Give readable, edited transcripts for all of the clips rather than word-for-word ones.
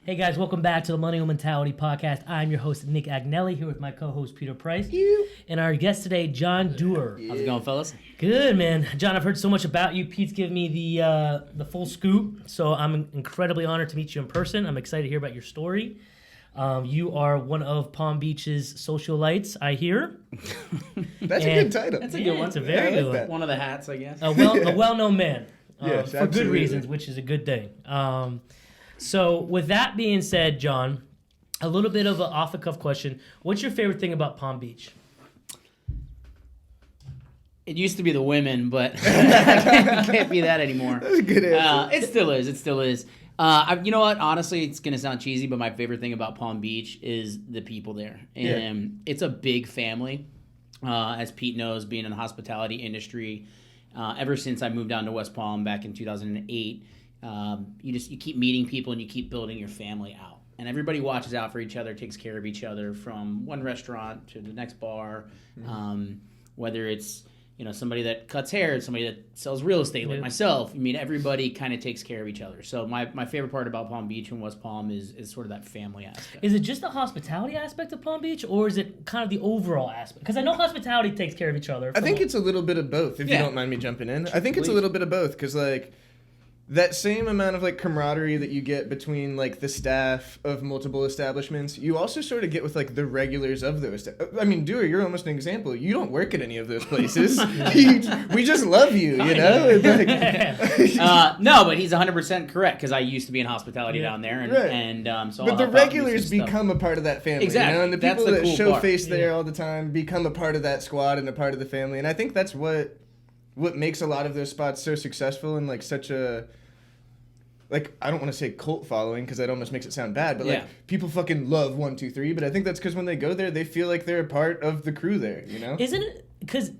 Hey guys, welcome back to the Millennial Mentality Podcast. I'm your host, Nick Agnelli, here with my co-host, Peter Price. And our guest today, Jon Duerr. How's it going, fellas? Good, man. Jon, I've heard so much about you. Pete's given me the full scoop, so I'm incredibly honored to meet you in person. I'm excited to hear about your story. You are one of Palm Beach's socialites, I hear. That's a good title. That's a good one. It's a very good one. One of the hats, I guess. A well-known man. Yes, for absolutely. good reasons, which is a good thing. So with that being said, Jon, a little bit of an off-the-cuff question. What's your favorite thing about Palm Beach? It used to be the women, but it can't be that anymore. That's a good answer. It still is. It still is. You know what? Honestly, it's going to sound cheesy, but my favorite thing about Palm Beach is the people there. And it's a big family. As Pete knows, being in the hospitality industry, ever since I moved down to West Palm back in 2008, you keep meeting people and you keep building your family out. And everybody watches out for each other, takes care of each other from one restaurant to the next bar. Whether it's somebody that cuts hair, somebody that sells real estate like myself. I mean, everybody kind of takes care of each other. So my favorite part about Palm Beach and West Palm is sort of that family aspect. Is it just the hospitality aspect of Palm Beach, or is it kind of the overall aspect? Because I know hospitality takes care of each other. I think it's a little bit of both, if you don't mind me jumping in. I think it's a little bit of both, because, that same amount of, camaraderie that you get between, the staff of multiple establishments, you also sort of get with, the regulars of those. I mean, Duerr, you're almost an example. You don't work at any of those places. We just love you, you know? No, but he's 100% correct, because I used to be in hospitality down there. So but the regulars become a part of that family, exactly. And the That's people the that cool show part. face there all the time become a part of that squad and a part of the family. And I think that's what makes a lot of those spots so successful and, such a... I don't want to say cult following because that almost makes it sound bad, but people fucking love 1, 2, 3. But I think that's because when they go there, they feel like they're a part of the crew there, you know? Isn't it? Because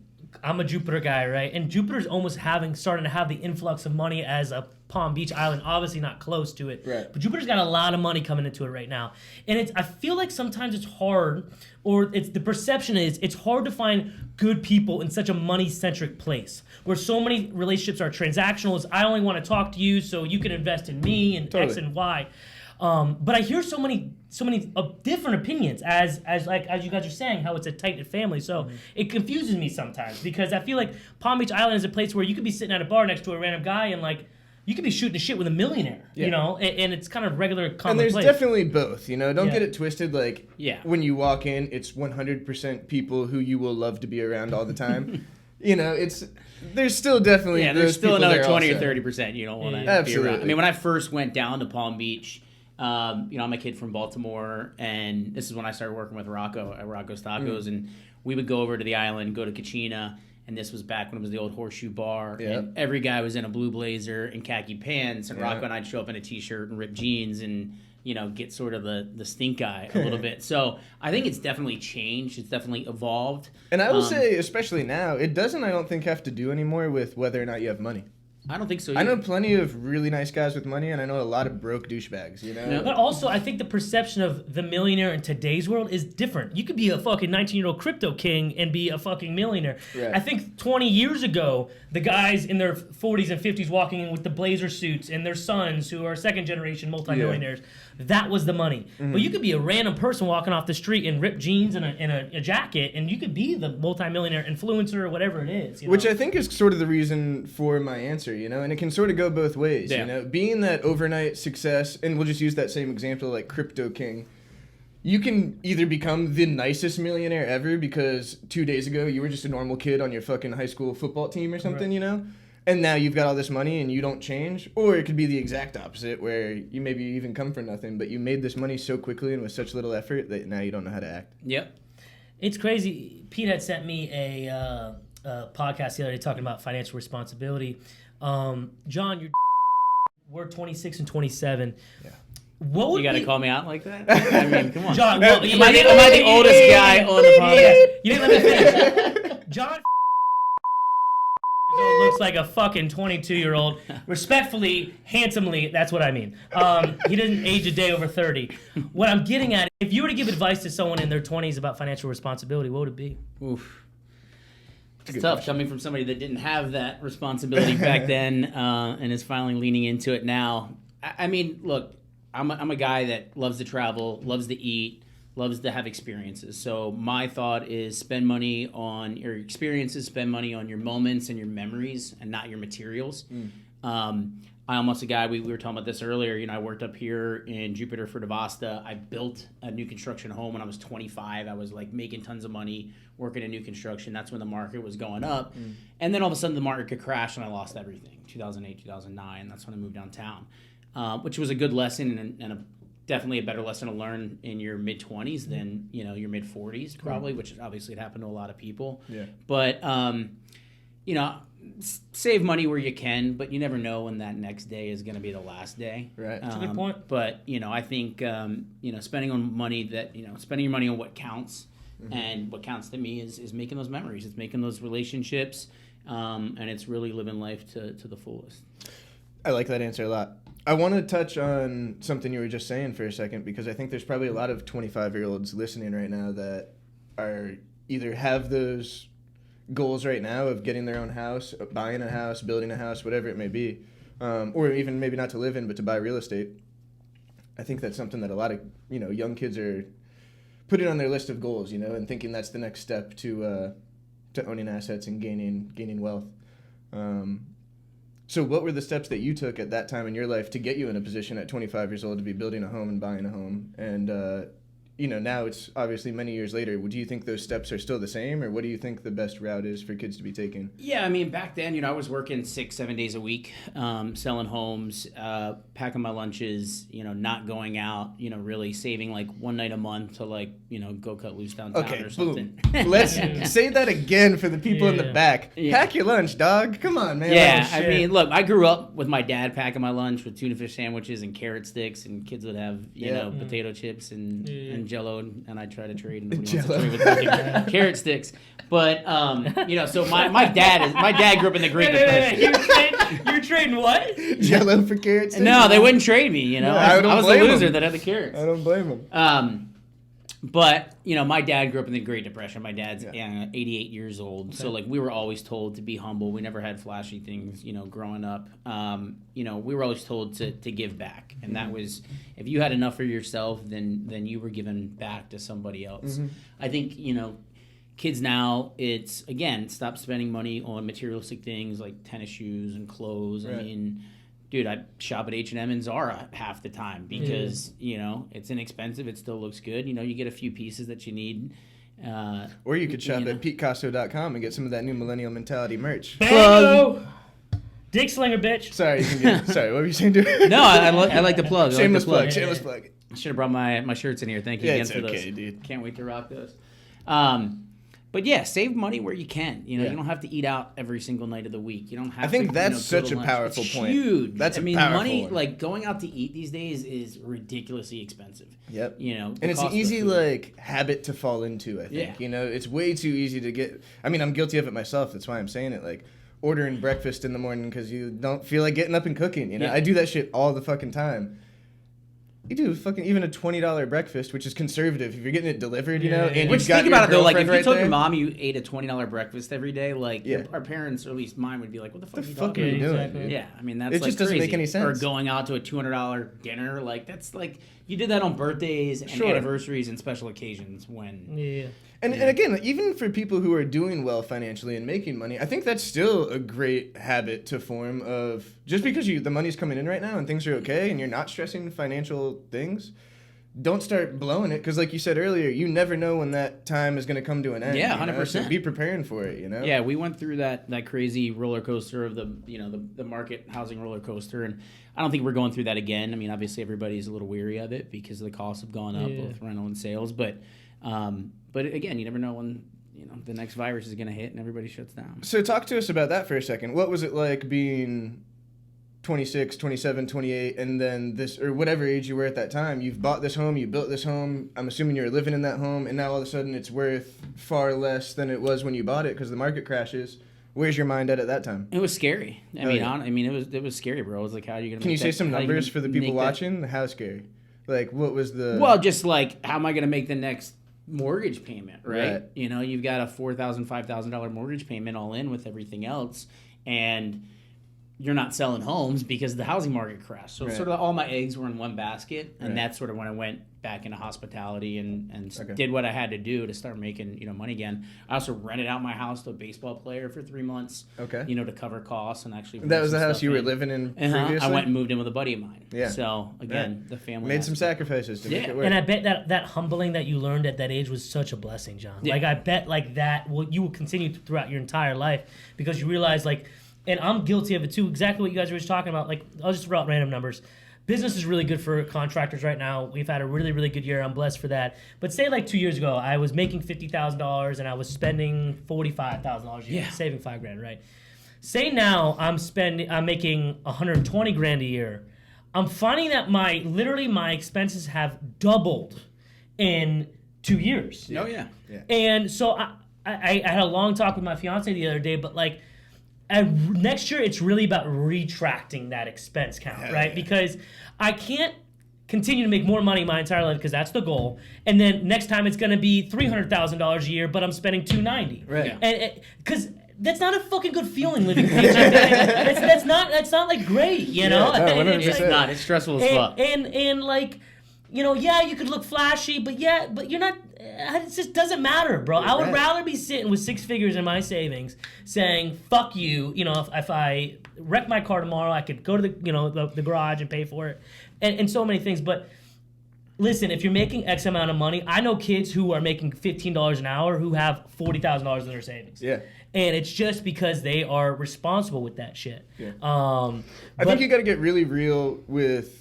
I'm a Jupiter guy, right? And Jupiter's almost starting to have the influx of money as a Palm Beach island, obviously not close to it. Right. But Jupiter's got a lot of money coming into it right now. And I feel like sometimes it's hard, or the perception is it's hard to find good people in such a money-centric place where so many relationships are transactional. It's, I only want to talk to you so you can invest in me and X and Y. But I hear so many different opinions as you guys are saying how it's a tight-knit family. So it confuses me sometimes because I feel like Palm Beach Island is a place where you could be sitting at a bar next to a random guy and you could be shooting the shit with a millionaire, you know, and it's kind of regular commonplace. And there's definitely both, you know. Don't get it twisted. When you walk in, it's 100% people who you will love to be around all the time. There's still definitely there's still another 20 also. or 30% you don't want to be around. I mean, when I first went down to Palm Beach, I'm a kid from Baltimore, and this is when I started working with Rocco at Rocco's Tacos, and we would go over to the island, go to Kachina, and this was back when it was the old Horseshoe Bar, and every guy was in a blue blazer and khaki pants, and Rocco and I'd show up in a t-shirt and ripped jeans and, get sort of the stink eye a little bit. So I think it's definitely changed. It's definitely evolved. And I will say, especially now, it doesn't, I don't think, have to do anymore with whether or not you have money. I don't think so either. I know plenty of really nice guys with money, and I know a lot of broke douchebags, you know? Yeah. But also, I think the perception of the millionaire in today's world is different. You could be a fucking 19-year-old crypto king and be a fucking millionaire. Right. I think 20 years ago, the guys in their 40s and 50s walking in with the blazer suits and their sons who are second-generation multimillionaires, that was the money. Mm-hmm. But you could be a random person walking off the street in ripped jeans and a jacket, and you could be the multimillionaire influencer or whatever it is. Which I think is sort of the reason for my answer, you know? And it can sort of go both ways, you know? Being that overnight success, and we'll just use that same example like Crypto King, you can either become the nicest millionaire ever because 2 days ago you were just a normal kid on your fucking high school football team or something, you know? And now you've got all this money and you don't change. Or it could be the exact opposite where you maybe even come from nothing, but you made this money so quickly and with such little effort that now you don't know how to act. Yep. It's crazy. Pete had sent me a podcast the other day talking about financial responsibility. Jon, we're 26 and 27. Yeah. What would you got to call me out like that? I mean, come on. Jon, well, am I the oldest guy on the podcast? You didn't let me finish. Jon looks like a fucking 22-year-old. Respectfully, handsomely, that's what I mean. He didn't age a day over 30. What I'm getting at, if you were to give advice to someone in their 20s about financial responsibility, what would it be? Oof. It's tough coming from somebody that didn't have that responsibility back then and is finally leaning into it now. I mean, look, I'm a guy that loves to travel, loves to eat, loves to have experiences. So my thought is spend money on your experiences, spend money on your moments and your memories, and not your materials. I'm almost a guy, we were talking about this earlier, you know, I worked up here in Jupiter for Devasta. I built a new construction home when I was 25. I was like making tons of money working in new construction. That's when the market was going up. And then all of a sudden the market could crash and I lost everything. 2008, 2009, that's when I moved downtown, which was a good lesson and definitely a better lesson to learn in your mid-20s than, you know, your mid-40s probably, which obviously it happened to a lot of people. Yeah. But, you know, save money where you can, but you never know when that next day is going to be the last day. Right. That's a good point. But, you know, I think, you know, spending your money on what counts. And what counts to me is making those memories. It's making those relationships. And it's really living life to the fullest. I like that answer a lot. I want to touch on something you were just saying for a second, because I think there's probably a lot of 25-year-olds listening right now that are either have those goals right now of getting their own house, buying a house, building a house, whatever it may be, or even maybe not to live in, but to buy real estate. I think that's something that a lot of, you know, young kids are putting on their list of goals, you know, and thinking that's the next step to owning assets and gaining wealth. So what were the steps that you took at that time in your life to get you in a position at 25 years old to be building a home and buying a home? And you know, now it's obviously many years later. Do you think those steps are still the same, or what do you think the best route is for kids to be taking? Yeah, I mean, back then, you know, I was working 6-7 days a week, selling homes, packing my lunches, you know, not going out, you know, really saving like one night a month to like, you know, go cut loose downtown or something. Let's say that again for the people in the back. Yeah. Pack your lunch, dog. Come on, man. Yeah, I mean, look, I grew up with my dad packing my lunch with tuna fish sandwiches and carrot sticks, and kids would have, you know, potato chips and Jello, and I'd try to trade, and nobody wants to trade with carrot sticks. But you know, so my dad grew up in the Great Depression. You're trading what? Jello for carrot sticks? No, they wouldn't trade me. You know, I was the loser that had the carrots. I don't blame them. But you know, my dad grew up in the Great Depression. My dad's 88 years old, so like we were always told to be humble. We never had flashy things, you know, growing up. You know, we were always told to give back, and that was, if you had enough for yourself, then you were giving back to somebody else. I think, you know, kids now, it's again, stop spending money on materialistic things like tennis shoes and clothes. Right. I mean, dude, I shop at H&M and Zara half the time because, you know, it's inexpensive. It still looks good. You know, you get a few pieces that you need. Or you could shop at PeteCosto.com and get some of that new Millennial Mentality merch. Plug! Dick slinger, bitch. Sorry, sorry, what were you saying, dude? No, I like the plug. Shameless plug. Shameless plug. I should have brought my shirts in here. Thank you again for those. Dude. Can't wait to rock those. But yeah, save money where you can. You know, you don't have to eat out every single night of the week. You don't have to. I think that's go such to a lunch. powerful It's point. Huge. That's I mean, powerful money, one. like going out to eat these days is ridiculously expensive. Yep. You know, and it's an easy like habit to fall into, I think. Yeah. You know, it's way too easy to get. I mean, I'm guilty of it myself. That's why I'm saying it. Like ordering breakfast in the morning because you don't feel like getting up and cooking. You know, I do that shit all the fucking time. You do fucking even a $20 breakfast, which is conservative if you're getting it delivered, you know. And which, you've got think about it though, like if you right told there, your mom you ate a $20 breakfast every day, like our parents, or at least mine, would be like, "What the fuck are you doing?" Dude? Yeah, I mean that's it like just doesn't crazy. make any sense. Or going out to a $200 dinner, like that's like you did that on birthdays and anniversaries and special occasions when. And again, even for people who are doing well financially and making money, I think that's still a great habit to form of just because the money's coming in right now and things are okay and you're not stressing financial things, don't start blowing it because like you said earlier, you never know when that time is going to come to an end. Yeah, 100%. So 100%. be preparing for it, you know? Yeah, we went through that crazy roller coaster of the market housing roller coaster, and I don't think we're going through that again. I mean, obviously everybody's a little weary of it because the costs have gone up, both rental and sales, but again, you never know when the next virus is going to hit and everybody shuts down. So talk to us about that for a second. What was it like being 26, 27, 28, and then this, or whatever age you were at that time, you've bought this home, you built this home, I'm assuming you were living in that home, and now all of a sudden it's worth far less than it was when you bought it because the market crashes. Where's your mind at that time? It was scary. I mean, it was scary, bro. It was like, how are you going to Can you say some numbers for the people watching? How scary? Like, what was the... Well, just like, how am I going to make the next mortgage payment, right? You know, you've got a $4,000, $5,000 mortgage payment all in with everything else, and you're not selling homes because the housing market crashed. So sort of all my eggs were in one basket, and that's sort of when I went back into hospitality and did what I had to do to start making money again. I also rented out my house to a baseball player for 3 months. To cover costs and actually. That was the house you were living in previously? I went and moved in with a buddy of mine. Yeah. So again, the family made some sacrifices to make it work. And I bet that humbling that you learned at that age was such a blessing, John. Yeah. Like I bet like that you will continue throughout your entire life because you realize like. And I'm guilty of it too. Exactly what you guys were just talking about. Like, I'll just throw out random numbers. Business is really good for contractors right now. We've had a really, really good year. I'm blessed for that. But say like 2 years ago, I was making $50,000 and I was spending $45,000 a year, saving $5,000, right? Say now I'm making $120,000 a year. I'm finding that my expenses have doubled in 2 years. Oh yeah. And so I had a long talk with my fiance the other day, but like. And next year, it's really about retracting that expense count, right? Because I can't continue to make more money my entire life because that's the goal. And then next time, it's going to be $300,000 a year, but I'm spending $290,000. Right. And because that's not a fucking good feeling living paycheck. That's not like great, you know. Yeah, no, It's not. It's stressful as fuck. And like, you could look flashy, but you're not. It just doesn't matter, bro. I would rather be sitting with 6 figures in my savings, saying "fuck you." If I wreck my car tomorrow, I could go to the garage and pay for it, and so many things. But listen, if you're making X amount of money, I know kids who are making $15 an hour who have $40,000 in their savings. Yeah. And it's just because they are responsible with that shit. Yeah. I think you got to get really real with.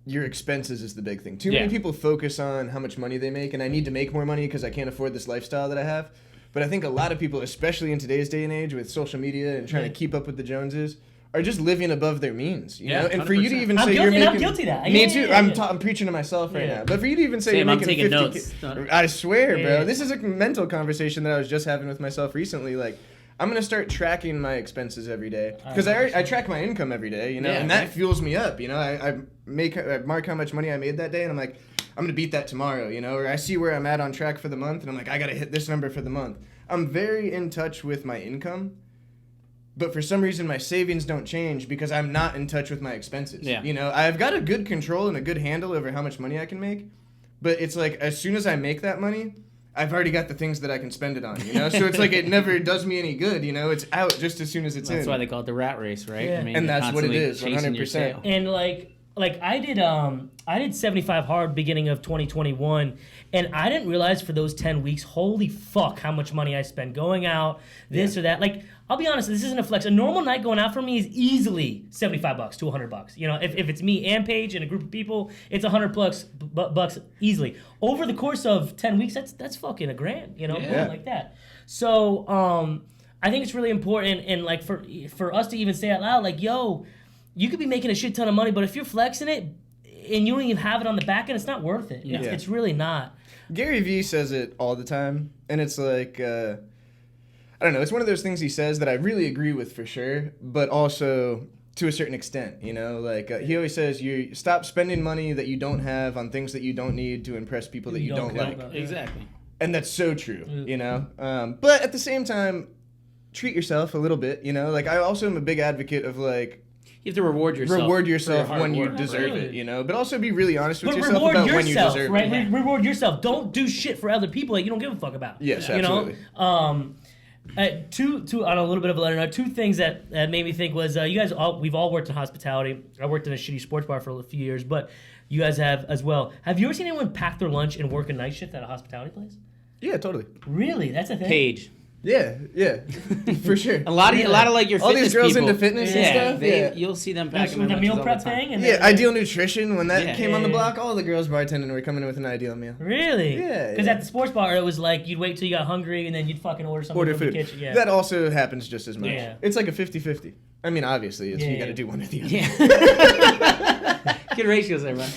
Your expenses is the big thing. Too many people focus on how much money they make, and I need to make more money because I can't afford this lifestyle that I have. But I think a lot of people, especially in today's day and age with social media and trying to keep up with the Joneses, are just living above their means. You know? And 100%. For you to even say you're making... I'm guilty of that. Me too. I'm preaching to myself right now. But for you to even say you're making 50... notes. I swear, bro. This is a mental conversation that I was just having with myself recently. Like, I'm going to start tracking my expenses every day. Because I track my income every day, and that fuels me up. I mark how much money I made that day, and I'm like, I'm going to beat that tomorrow, or I see where I'm at on track for the month, and I'm like, I got to hit this number for the month. I'm very in touch with my income, but for some reason my savings don't change because I'm not in touch with my expenses. Yeah. I've got a good control and a good handle over how much money I can make, but it's like as soon as I make that money, I've already got the things that I can spend it on, So it's like it never does me any good, It's out just as soon as it's in. That's why they call it the rat race, right? Yeah. I mean, and that's what it is, 100%. And like I did 75 hard beginning of 2021, and I didn't realize for those 10 weeks, holy fuck, how much money I spent going out, this or that. Like, I'll be honest, this isn't a flex. A normal night going out for me is easily $75 to $100. If it's me and Paige and a group of people, it's $100 bucks easily. Over the course of 10 weeks, that's fucking $1,000, like that. So I think it's really important, and like for us to even say out loud, like, yo, you could be making a shit ton of money, but if you're flexing it and you don't even have it on the back end, it's not worth it. Yeah. It's really not. Gary Vee says it all the time, and it's like, I don't know, it's one of those things he says that I really agree with for sure, but also to a certain extent, Like, he always says, you stop spending money that you don't have on things that you don't need to impress people that you don't like. Exactly. And that's so true, But at the same time, treat yourself a little bit, Like, I also am a big advocate of, like, you have to reward yourself when you deserve it, But also be really honest with yourself about when you deserve it. Yeah. Reward yourself. Don't do shit for other people that you don't give a fuck about. Yes, absolutely. Two on a little bit of a letter note, 2 things that made me think was we've all worked in hospitality. I worked in a shitty sports bar for a few years, but you guys have as well. Have you ever seen anyone pack their lunch and work a night shift at a hospitality place? Yeah, totally. Really? That's a thing? Paige. Yeah, for sure. A lot of like your all fitness these girls people, into fitness and stuff. You'll see them packing with the meal prep thing. And Ideal Nutrition. When that came on the block, all the girls bartending were coming in with an ideal meal. Really? Yeah. Because at the sports bar, it was like you'd wait till you got hungry and then you'd fucking order something from food. the kitchen. Yeah. That also happens just as much. Yeah. It's like a 50-50. I mean, obviously, you got to do one or the other. Yeah. Good ratios there, man.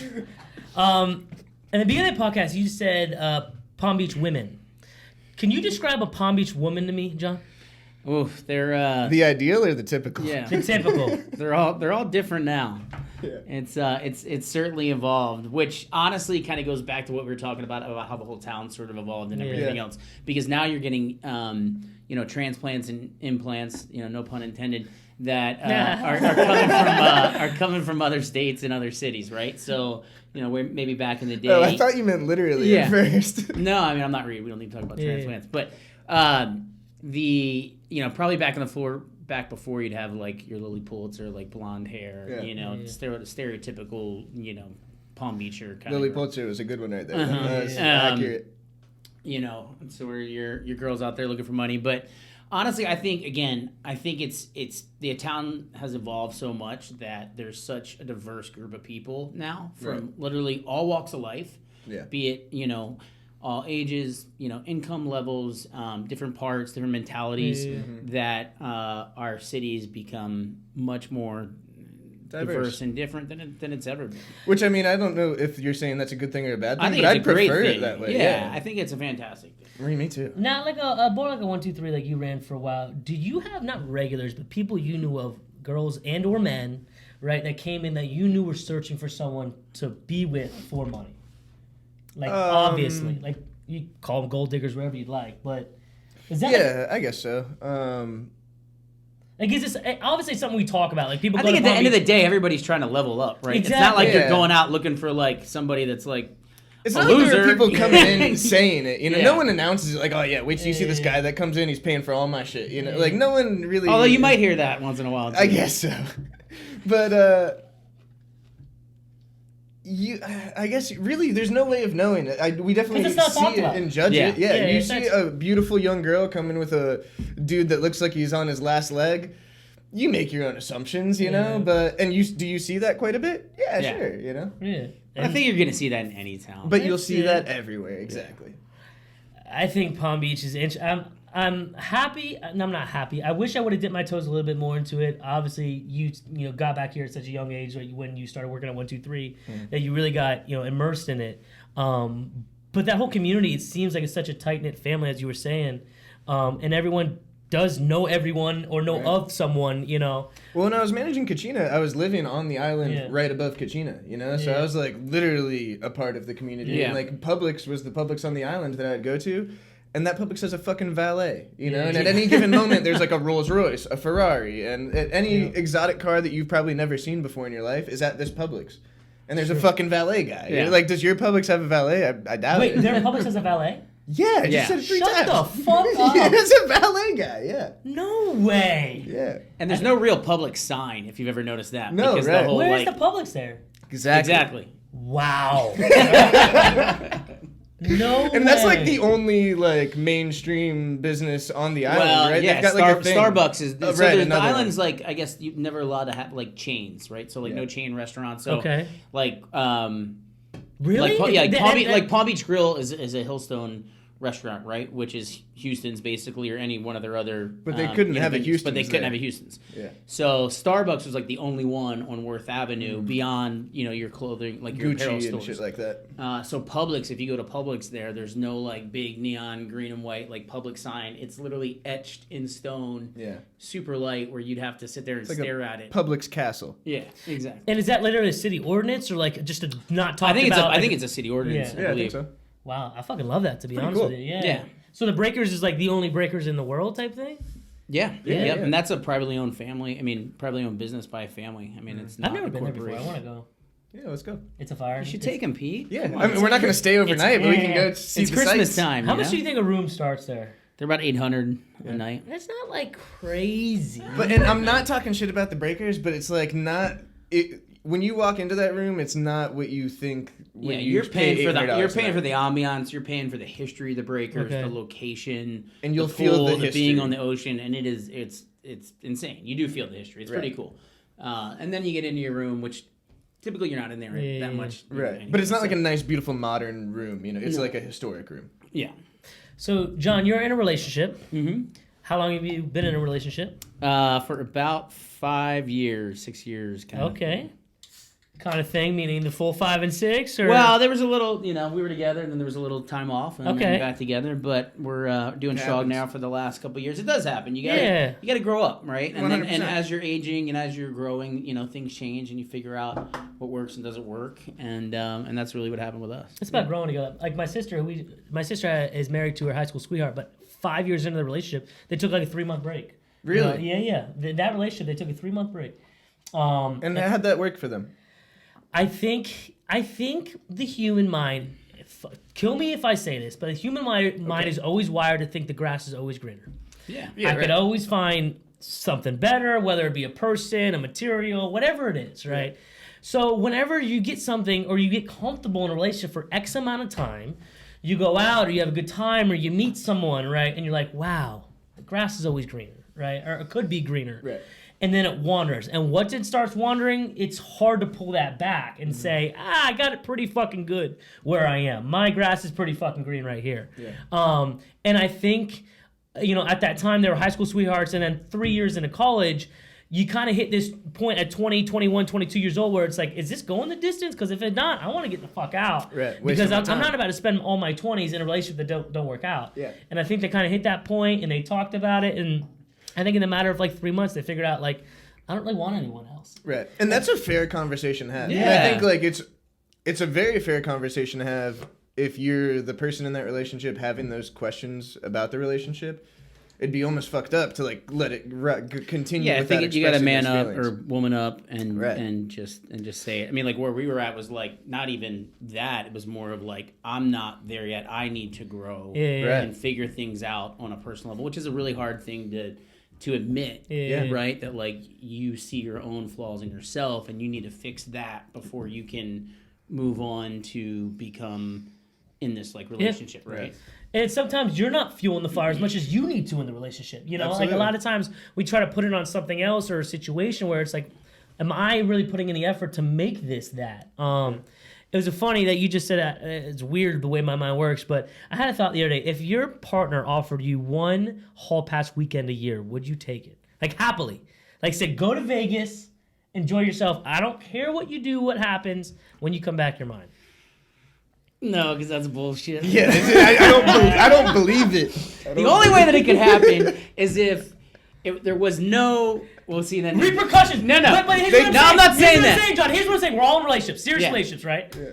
In the beginning of the podcast, you said Palm Beach women. Can you describe a Palm Beach woman to me, John? Oof, they're the ideal or the typical? Yeah, the typical. They're all different now. Yeah. It's certainly evolved, which honestly kind of goes back to what we were talking about how the whole town sort of evolved and everything else. Because now you're getting transplants and implants, no pun intended, that are coming from other states and other cities, right? So, we're maybe back in the day. Oh, I thought you meant literally at first. No, I mean, I'm not reading. We don't need to talk about transplants. But probably back before you'd have like your Lily Pulitzer, like blonde hair, stereotypical, Palm Beacher kind Lily of. Pulitzer was a good one right there. Uh-huh. That was accurate. So where your girls out there looking for money, but honestly, I think it's the town has evolved so much that there's such a diverse group of people now from literally all walks of life. Yeah. Be it all ages, income levels, different parts, different mentalities. That our cities become much more diverse and different than it's ever been. Which, I mean, I don't know if you're saying that's a good thing or a bad thing, I think but it's I'd a great prefer thing. it that way. Yeah, I think it's a fantastic thing. Me too. Not like a more like a 1, 2, 3 like you ran for a while. Do you have not regulars, but people you knew of, girls and or men, right, that came in that you knew were searching for someone to be with for money? Like obviously, like you call them gold diggers, whatever you'd like, but is that I guess so. Like, is this obviously something we talk about? Like, people. I think at the end of the day, everybody's trying to level up, right? Exactly. It's not like you're going out looking for like somebody that's like it's a not loser. like there are people coming in saying it. Yeah. No one announces it like, oh yeah, wait till you see this guy that comes in, he's paying for all my shit. Like no one really. Although you might hear that once in a while. Too. I guess so, but I guess really, there's no way of knowing it. We definitely see it and judge it. Yeah, you see a beautiful young girl coming with a dude that looks like he's on his last leg. You make your own assumptions, you know. But do you see that quite a bit? Yeah. Sure, Yeah. I think you're gonna see that in any town. But you'll see that everywhere. Exactly. I think Palm Beach is I'm happy. And I'm not happy. I wish I would have dipped my toes a little bit more into it. Obviously, you got back here at such a young age when you started working at 1, 2, 3 that you really got immersed in it. But that whole community, it seems like it's such a tight knit family, as you were saying, and everyone does know everyone or know of someone. Well, when I was managing Kachina, I was living on the island right above Kachina. So I was like literally a part of the community. Yeah. And like Publix was the Publix on the island that I'd go to. And that Publix has a fucking valet, and at any given moment, there's like a Rolls Royce, a Ferrari, and any exotic car that you've probably never seen before in your life is at this Publix. And there's a fucking valet guy. Yeah. Like, does your Publix have a valet? I doubt it. Wait, their Publix has a valet? Yeah, I just said it 3 Shut times. the fuck up. It's a valet guy, yeah. No way. Yeah. And there's no real public sign, if you've ever noticed that. No, because right. the whole, Where's the Publix there? Exactly. Wow. No And that's like way. the only like mainstream business on the island, Well, right? yeah, They've got, like, a thing. Starbucks is so right, the another island's one. like I guess you're never allowed to have like chains, right? So like no chain restaurants. So like Really? like Palm Beach Grill is a Hillstone restaurant, right? Which is Houston's basically, or any one of their other. But they couldn't have a Houston's. But they couldn't there. have a Houston's. Yeah. So Starbucks was like the only one on Worth Avenue beyond your clothing, like your apparel Gucci stores. and shit like that. So Publix, if you go to Publix there's no like big neon green and white like Publix sign. It's literally etched in stone. Yeah. Super light, where you'd have to sit there and Like stare at it. Publix castle. Yeah, exactly. And is that literally a city ordinance or like just to not talk I think about? I think it's a city ordinance. Yeah. I I think believe. so. Wow, I fucking love that, to be Pretty honest cool. with you. Yeah. Yeah. So the Breakers is like the only Breakers in the world type thing? Yeah, Yeah. yep. And that's a privately owned family. I mean, privately owned business by a family. I mean, it's not I've never a been there before. I corporation. want to go. Yeah, let's go. It's a fire. You should take him, Pete. Yeah, I mean, we're not going to stay overnight, but we can go see It's the Christmas sights. time. How you much know? do you think a room starts there? They're about 800 a night. That's not like crazy. And I'm not talking shit about the Breakers, but it's like not it. When you walk into that room, it's not what you think. When You're paying for the $800 ambiance. You're paying for the history of the Breakers, Okay. the location, And you'll the feel pool, the being history. on the ocean, and it's insane. You do feel the history. It's pretty cool. And then you get into your room, which typically you're not in there that much. Right, anyway, but it's not like so- a nice, beautiful, modern room. It's like a historic room. Yeah. So, John, you're in a relationship. Mm-hmm. How long have you been in a relationship? For about 5 years, 6 years, kind of. Okay. Kind of thing, meaning the full 5 and 6? Or? Well, there was a little, we were together, and then there was a little time off, and then back together. But we're doing Shog now for the last couple of years. It does happen. You got to grow up, right? And then, 100%. and as you're aging and as you're growing, things change, and you figure out what works and doesn't work, and that's really what happened with us. It's about growing together. Like my sister is married to her high school sweetheart, but 5 years into the relationship, they took like a 3-month break. Really? Yeah. That relationship, they took a 3-month break. And how'd that work for them? I think the human mind, kill me if I say this, but the human mind is always wired to think the grass is always greener. Yeah. I could always find something better, whether it be a person, a material, whatever it is, right? Yeah. So whenever you get something or you get comfortable in a relationship for X amount of time, you go out or you have a good time or you meet someone, right? And you're like, wow, the grass is always greener, right? Or it could be greener. Right. And then it wanders. And once it starts wandering, it's hard to pull that back and say, I got it pretty fucking good where I am. My grass is pretty fucking green right here. Yeah. And I think, at that time, they were high school sweethearts, and then 3 years into college, you kind of hit this point at 20, 21, 22 years old where it's like, is this going the distance? Because if it's not, I want to get the fuck out. Right. Because I'm not about to spend all my 20s in a relationship that don't work out. Yeah. And I think they kind of hit that point, and they talked about it, and I think in the matter of like 3 months, they figured out, like, I don't really want anyone else. Right. And that's a fair conversation to have. Yeah. And I think, like, it's a very fair conversation to have if you're the person in that relationship having those questions about the relationship. It'd be almost fucked up to like let it continue. Yeah, I think you got to man up feelings. or woman up and just say it. I mean, like where we were at was like not even that. It was more of like I'm not there yet. I need to grow and figure things out on a personal level, which is a really hard thing to admit. Right? That like you see your own flaws in yourself and you need to fix that before you can move on to become in this like relationship, right? And sometimes you're not fueling the fire as much as you need to in the relationship. Absolutely. Like a lot of times we try to put it on something else or a situation where it's like, am I really putting any effort to make this that? It was funny that you just said that. It's weird the way my mind works, but I had a thought the other day. If your partner offered you one hall pass weekend a year, would you take it? Like happily. Like said, go to Vegas, enjoy yourself. I don't care what you do, what happens. When you come back, you're mine. No, because that's bullshit. Yeah, I don't believe it. The only way that it could happen is if there was no. We'll see then. Repercussions. No. But I'm not saying that. John, here's what I'm saying. We're all in relationships, serious relationships, right? Yeah.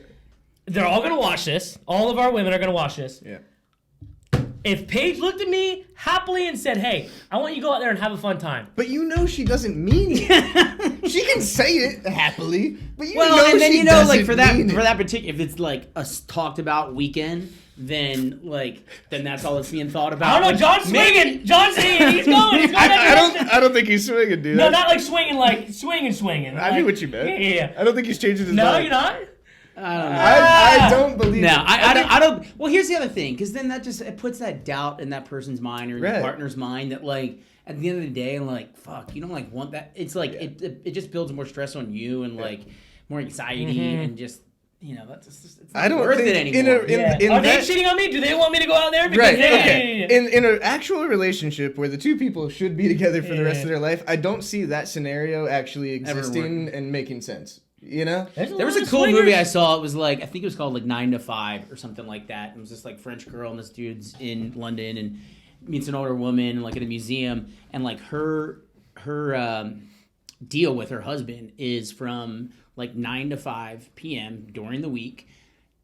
They're all gonna watch this. All of our women are gonna watch this. Yeah. If Paige looked at me happily and said, "Hey, I want you to go out there and have a fun time," but she doesn't mean it. She can say it happily, but and then like for that particular, if it's like a talked about weekend, then that's all that's being thought about. I don't know. John's swinging. John's saying he's going. I don't think he's swinging, dude. No, not like swinging, like swinging. I knew what you meant. Yeah. I don't think he's changing his mind. No, you're not. I don't know. I don't believe it. No, I don't. Well, here's the other thing, because then it puts that doubt in that person's mind or your partner's mind that like at the end of the day, like fuck, you don't like want that. It's like it just builds more stress on you and like more anxiety and just. That's just, it's not worth it anymore. Are they cheating on me? Do they want me to go out there? Because In an actual relationship where the two people should be together for the rest of their life, I don't see that scenario actually existing and making sense. There was a cool movie I saw. It was like, I think it was called like 9 to 5 or something like that. It was this like French girl and this dude's in London and meets an older woman like at a museum, and like her deal with her husband is from like 9 to 5 p.m. during the week.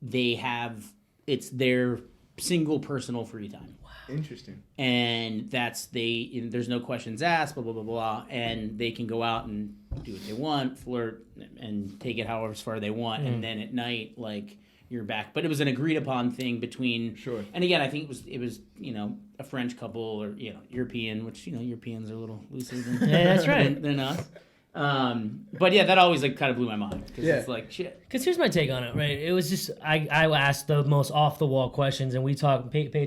It's their single personal free time. Wow. Interesting. And there's no questions asked, blah, blah, blah, blah. And they can go out and do what they want, flirt, and take it however far they want. And then at night, like, you're back. But it was an agreed upon thing between. Sure. And again, I think it was a French couple or European, which Europeans are a little looser than that's right. than us. But yeah, that always like kind of blew my mind because it's like shit. Because here's my take on it, right? It was just I asked the most off the wall questions, and Paige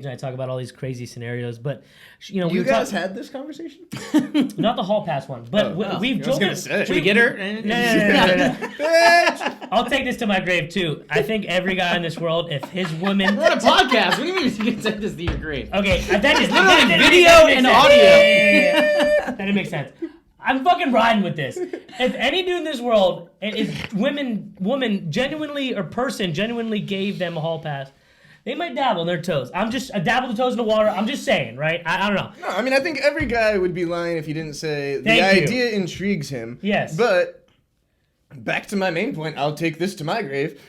and I talk about all these crazy scenarios. But you guys had this conversation? Not the hall pass one, but we've. I was gonna say, should we get her? No. I'll take this to my grave too. I think every guy in this world, if his woman, we're on a podcast. What do you mean you can take this to your grave? Okay, that is literally video and audio. That didn't make sense. I'm fucking riding with this. If any dude in this world, if woman genuinely or person genuinely gave them a hall pass, they might dabble in their toes. I dabble the toes in the water. I'm just saying, right? I don't know. No, I mean, I think every guy would be lying if he didn't say the idea intrigues him. Yes. But back to my main point, I'll take this to my grave.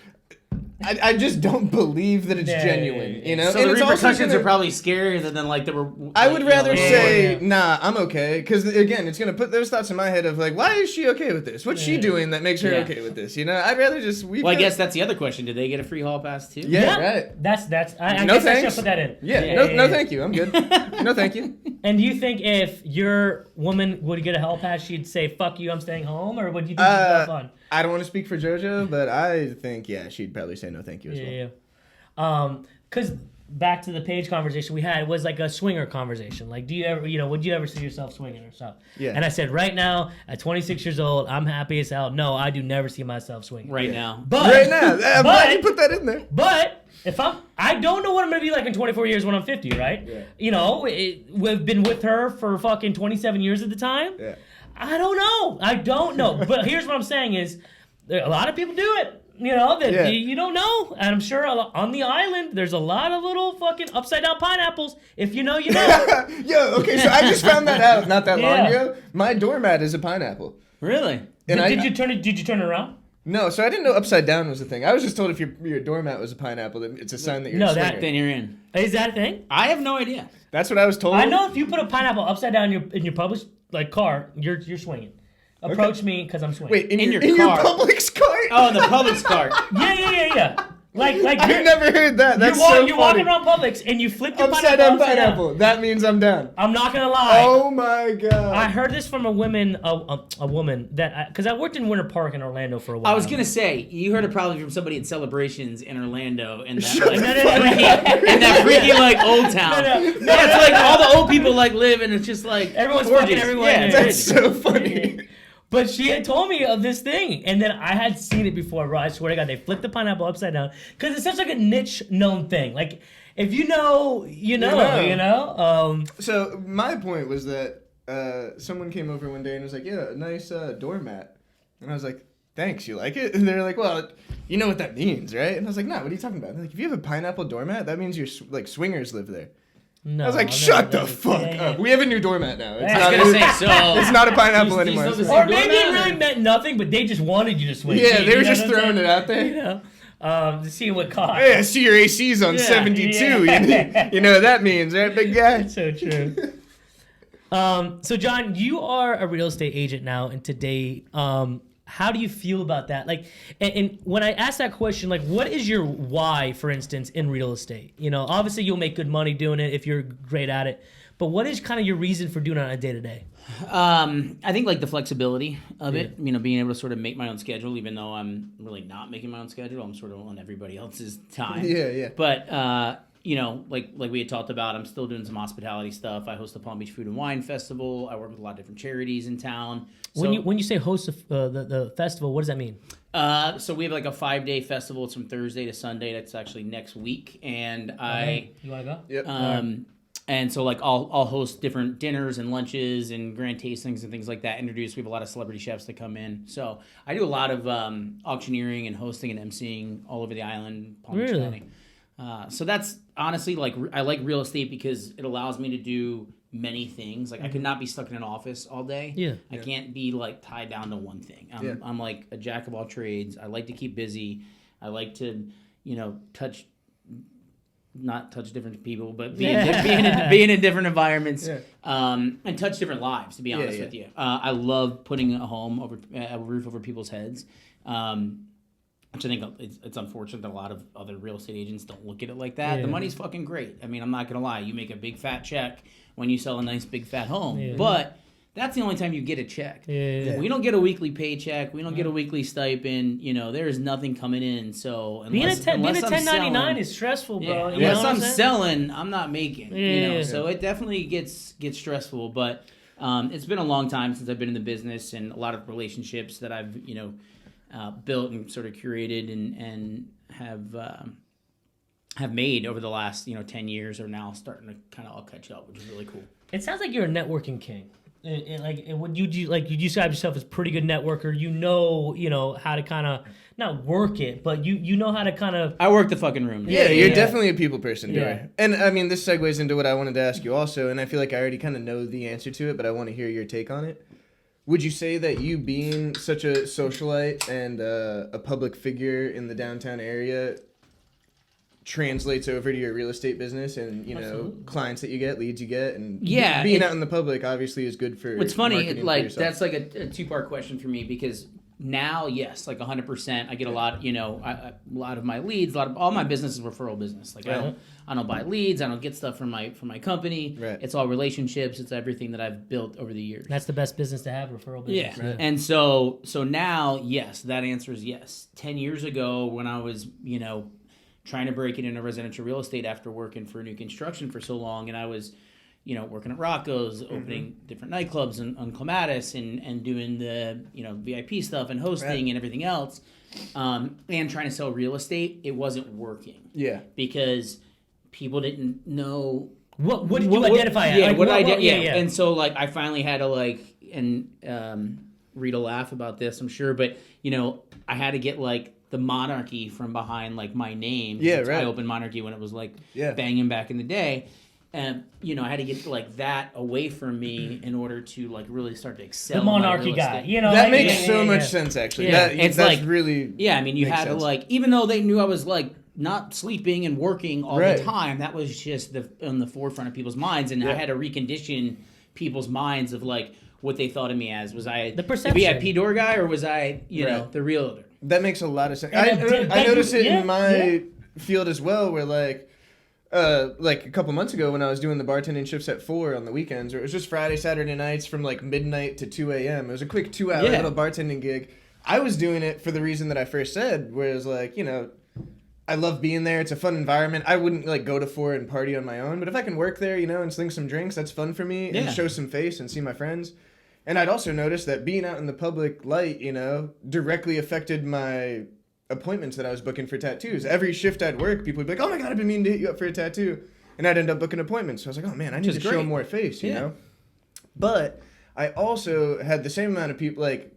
I just don't believe that it's genuine, you know? So and the it's also repercussions are probably scarier than like I would rather say, yeah. nah, I'm okay. Because, again, it's going to put those thoughts in my head of, like, why is she okay with this? What's she doing that makes her okay with this? You know, I'd rather just... Well, I guess that's the other question. Did they get a free hall pass, too? Yeah, right. I No guess I should thanks. put that in. No, thank you. I'm good. No, thank you. And do you think if your woman would get a hall pass, she'd say, fuck you, I'm staying home? Or would you think she'd have fun? I don't want to speak for JoJo, but I think, she'd probably say no thank you as well. Yeah. Because back to the Paige conversation we had, it was like a swinger conversation. Like, do you ever, would you ever see yourself swinging or stuff? Yeah. And I said, right now, at 26 years old, I'm happy as hell. No, I do never see myself swinging. Right now. But, Right now. I'm glad you put that in there. But if I don't know what I'm going to be like in 24 years when I'm 50, right? Yeah. We've been with her for fucking 27 years at the time. Yeah. I don't know. But here's what I'm saying is, a lot of people do it. That you don't know. And I'm sure on the island, there's a lot of little fucking upside down pineapples. If you know, you know. Yo, okay, so I just found that out not that long ago. My doormat is a pineapple. Really? And Did you turn it around? No, so I didn't know upside down was a thing. I was just told if your doormat was a pineapple, then it's a sign that you're a swinger. Then you're in. Is that a thing? I have no idea. That's what I was told. I know if you put a pineapple upside down in your public car, you're swinging. Approach me because I'm swinging. Wait, in your car. Publix cart? Oh, in the Publix cart. Yeah. Like I've never heard that. That's so funny. You're walking around Publix and you flip your upside down pineapple. That means I'm down. I'm not gonna lie. Oh my god. I heard this from a woman that because I worked in Winter Park in Orlando for a while. I was gonna say you heard it probably from somebody at Celebrations in Orlando in that freaky like old town. It's like all the old people like live and it's just like everyone's gorgeous. fucking everyone. Yeah, that's so funny. But she had told me of this thing, and then I had seen it before, bro. I swear to God, they flipped the pineapple upside down because it's such like a niche known thing. Like, if you know, you know. So my point was that someone came over one day and was like, "Yeah, nice doormat," and I was like, "Thanks, you like it?" And they're like, "Well, you know what that means, right?" And I was like, "No, what are you talking about?" And they're like, if you have a pineapple doormat, that means your swingers live there. No, I was like, shut the fuck up. We have a new doormat now. It's it's not a pineapple anymore. Or maybe it really meant nothing, but they just wanted you to swing. Yeah, they were just throwing it out there. To see what cost. Hey, I see your AC's on 72. Yeah. You know what that means, right, big guy? That's so true. So, John, you are a real estate agent now, and today, how do you feel about that? Like, and when I ask that question, like, what is your why, for instance, in real estate? Obviously you'll make good money doing it if you're great at it, but what is kind of your reason for doing it on a day-to-day? I think like the flexibility of it, being able to sort of make my own schedule, even though I'm really not making my own schedule. I'm sort of on everybody else's time. Yeah. But, like we had talked about, I'm still doing some hospitality stuff. I host the Palm Beach Food and Wine Festival. I work with a lot of different charities in town. So, when you say host the festival, what does that mean? So we have like a 5-day festival. It's from Thursday to Sunday. That's actually next week. And You want to go? Yep. And so like I'll host different dinners and lunches and grand tastings and things like that. We have a lot of celebrity chefs that come in. So I do a lot of auctioneering and hosting and emceeing all over the island, Palm Beach County. So that's honestly like I like real estate because it allows me to do many things. Like I could not be stuck in an office all day. Yeah. I can't be like tied down to one thing. I'm like a jack of all trades. I like to keep busy. I like to, not touch different people, but being in different environments and touch different lives, to be honest with you. I love putting a roof over people's heads. Which I think it's unfortunate that a lot of other real estate agents don't look at it like that. Yeah. The money's fucking great. I mean, I'm not going to lie. You make a big fat check when you sell a nice big fat home. Yeah. But that's the only time you get a check. Yeah. We don't get a weekly paycheck. We don't get a weekly stipend. There is nothing coming in. So being a 1099 is stressful, bro. Unless I'm selling, I'm not making. So it definitely gets stressful. But it's been a long time since I've been in the business, and a lot of relationships that I've built and sort of curated and have made over the last 10 years are now starting to kind of all catch up, which is really cool. It sounds like you're a networking king. Would you describe yourself as a pretty good networker? How to kind of not work it, but you know how to kind of. I work the fucking room. Yeah, you're definitely a people person, Duerr. And I mean, this segues into what I wanted to ask you also, and I feel like I already kind of know the answer to it, but I want to hear your take on it. Would you say that you being such a socialite and a public figure in the downtown area translates over to your real estate business and, you know, Absolutely. clients that you get, leads you get, and Yeah, being out in the public obviously is good for What's funny, marketing for like yourself. that's like a two-part question for me because now, yes, like 100%, I get a lot. You know, a lot of my leads, all my business is referral business. Like I don't buy leads, I don't get stuff from my company. Right. It's all relationships. It's everything that I've built over the years. That's the best business to have, referral business. Yeah. And so now, yes, that answer is yes. 10 years ago, when I was, you know, trying to break it into residential real estate after working for new construction for so long, and I was, you know, working at Rocco's, opening different nightclubs on Clematis and doing the, you know, VIP stuff and hosting and everything else, and trying to sell real estate, it wasn't working. Yeah. Because people didn't know What did you identify as? Yeah, Like, yeah. And so like I finally had to like Rita laugh about this, I'm sure, but you know, I had to get like the monarchy from behind like my name. Yeah, right. I opened Monarchy when it was like Yeah. banging back in the day. And you know, I had to get like that away from me in order to like really start to excel. The monarchy guy, you know, That like, makes so much sense, actually. Yeah. That, It's that's like- really Yeah, I mean, you makes had to sense. like, even though they knew I was like not sleeping and working all Right. the time, that was just on the forefront of people's minds, and I had to recondition people's minds of like what they thought of me as. Was I The perception. VIP door guy, or was I, you know, Right. the realtor? That makes a lot of sense. And I notice it yeah, in my field as well, where like a couple months ago when I was doing the bartending shifts at 4 on the weekends, or it was just Friday, Saturday nights from like midnight to 2 a.m. It was a quick 2-hour Yeah. little bartending gig. I was doing it for the reason that I first said, whereas like, you know, I love being there. It's a fun environment. I wouldn't like go to 4 and party on my own, but if I can work there, you know, and sling some drinks, that's fun for me, Yeah. and show some face and see my friends. And I'd also noticed that being out in the public light, you know, directly affected my appointments that I was booking for tattoos. Every shift I'd work, people would be like, "Oh my God, I've been meaning to hit you up for a tattoo," and I'd end up booking appointments. So I was like, "Oh man, I need Which to is show great. more face," you Yeah. know. But I also had the same amount of people like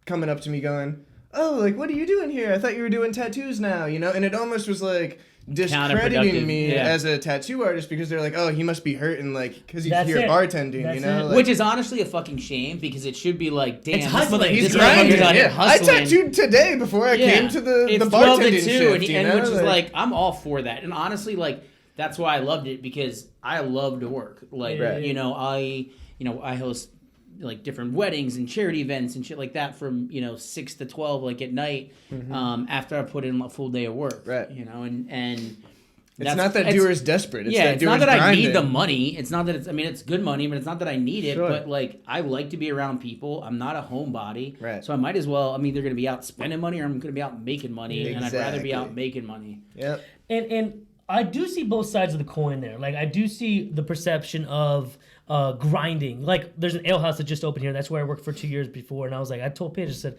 coming up to me going, "Oh, like what are you doing here? I thought you were doing tattoos now," you know. And it almost was like discrediting me yeah. as a tattoo artist because they're like, "Oh, he must be hurting like because he's That's here it. bartending," That's you know. it. Like, Which is honestly a fucking shame because it should be like, damn, It's this hustling. mother- he's this grinding. motherfucker's out here Yeah. I hustling. tattooed today before I came to the It's 12 to bartending 2, shift, you and know? which is like I'm all for that. And honestly, like that's why I loved it because I love to work. Like Right. you know, I host like different weddings and charity events and shit like that from 6 to 12 like at night after I put in a full day of work. Right. You know, and It's not that Duerr's desperate. It's that it's not Duerr's that I need grinding. the money. It's not that it's. I mean, it's good money, but it's not that I need it. Sure. But like, I like to be around people. I'm not a homebody, Right. so I might as well. I'm either going to be out spending money or I'm going to be out making money, and I'd rather be out Exactly. making money. Yep. And I do see both sides of the coin there. Like I do see the perception of grinding. Like there's an ale house that just opened here. That's where I worked for 2 years before, and I was like, I told Paige, I said,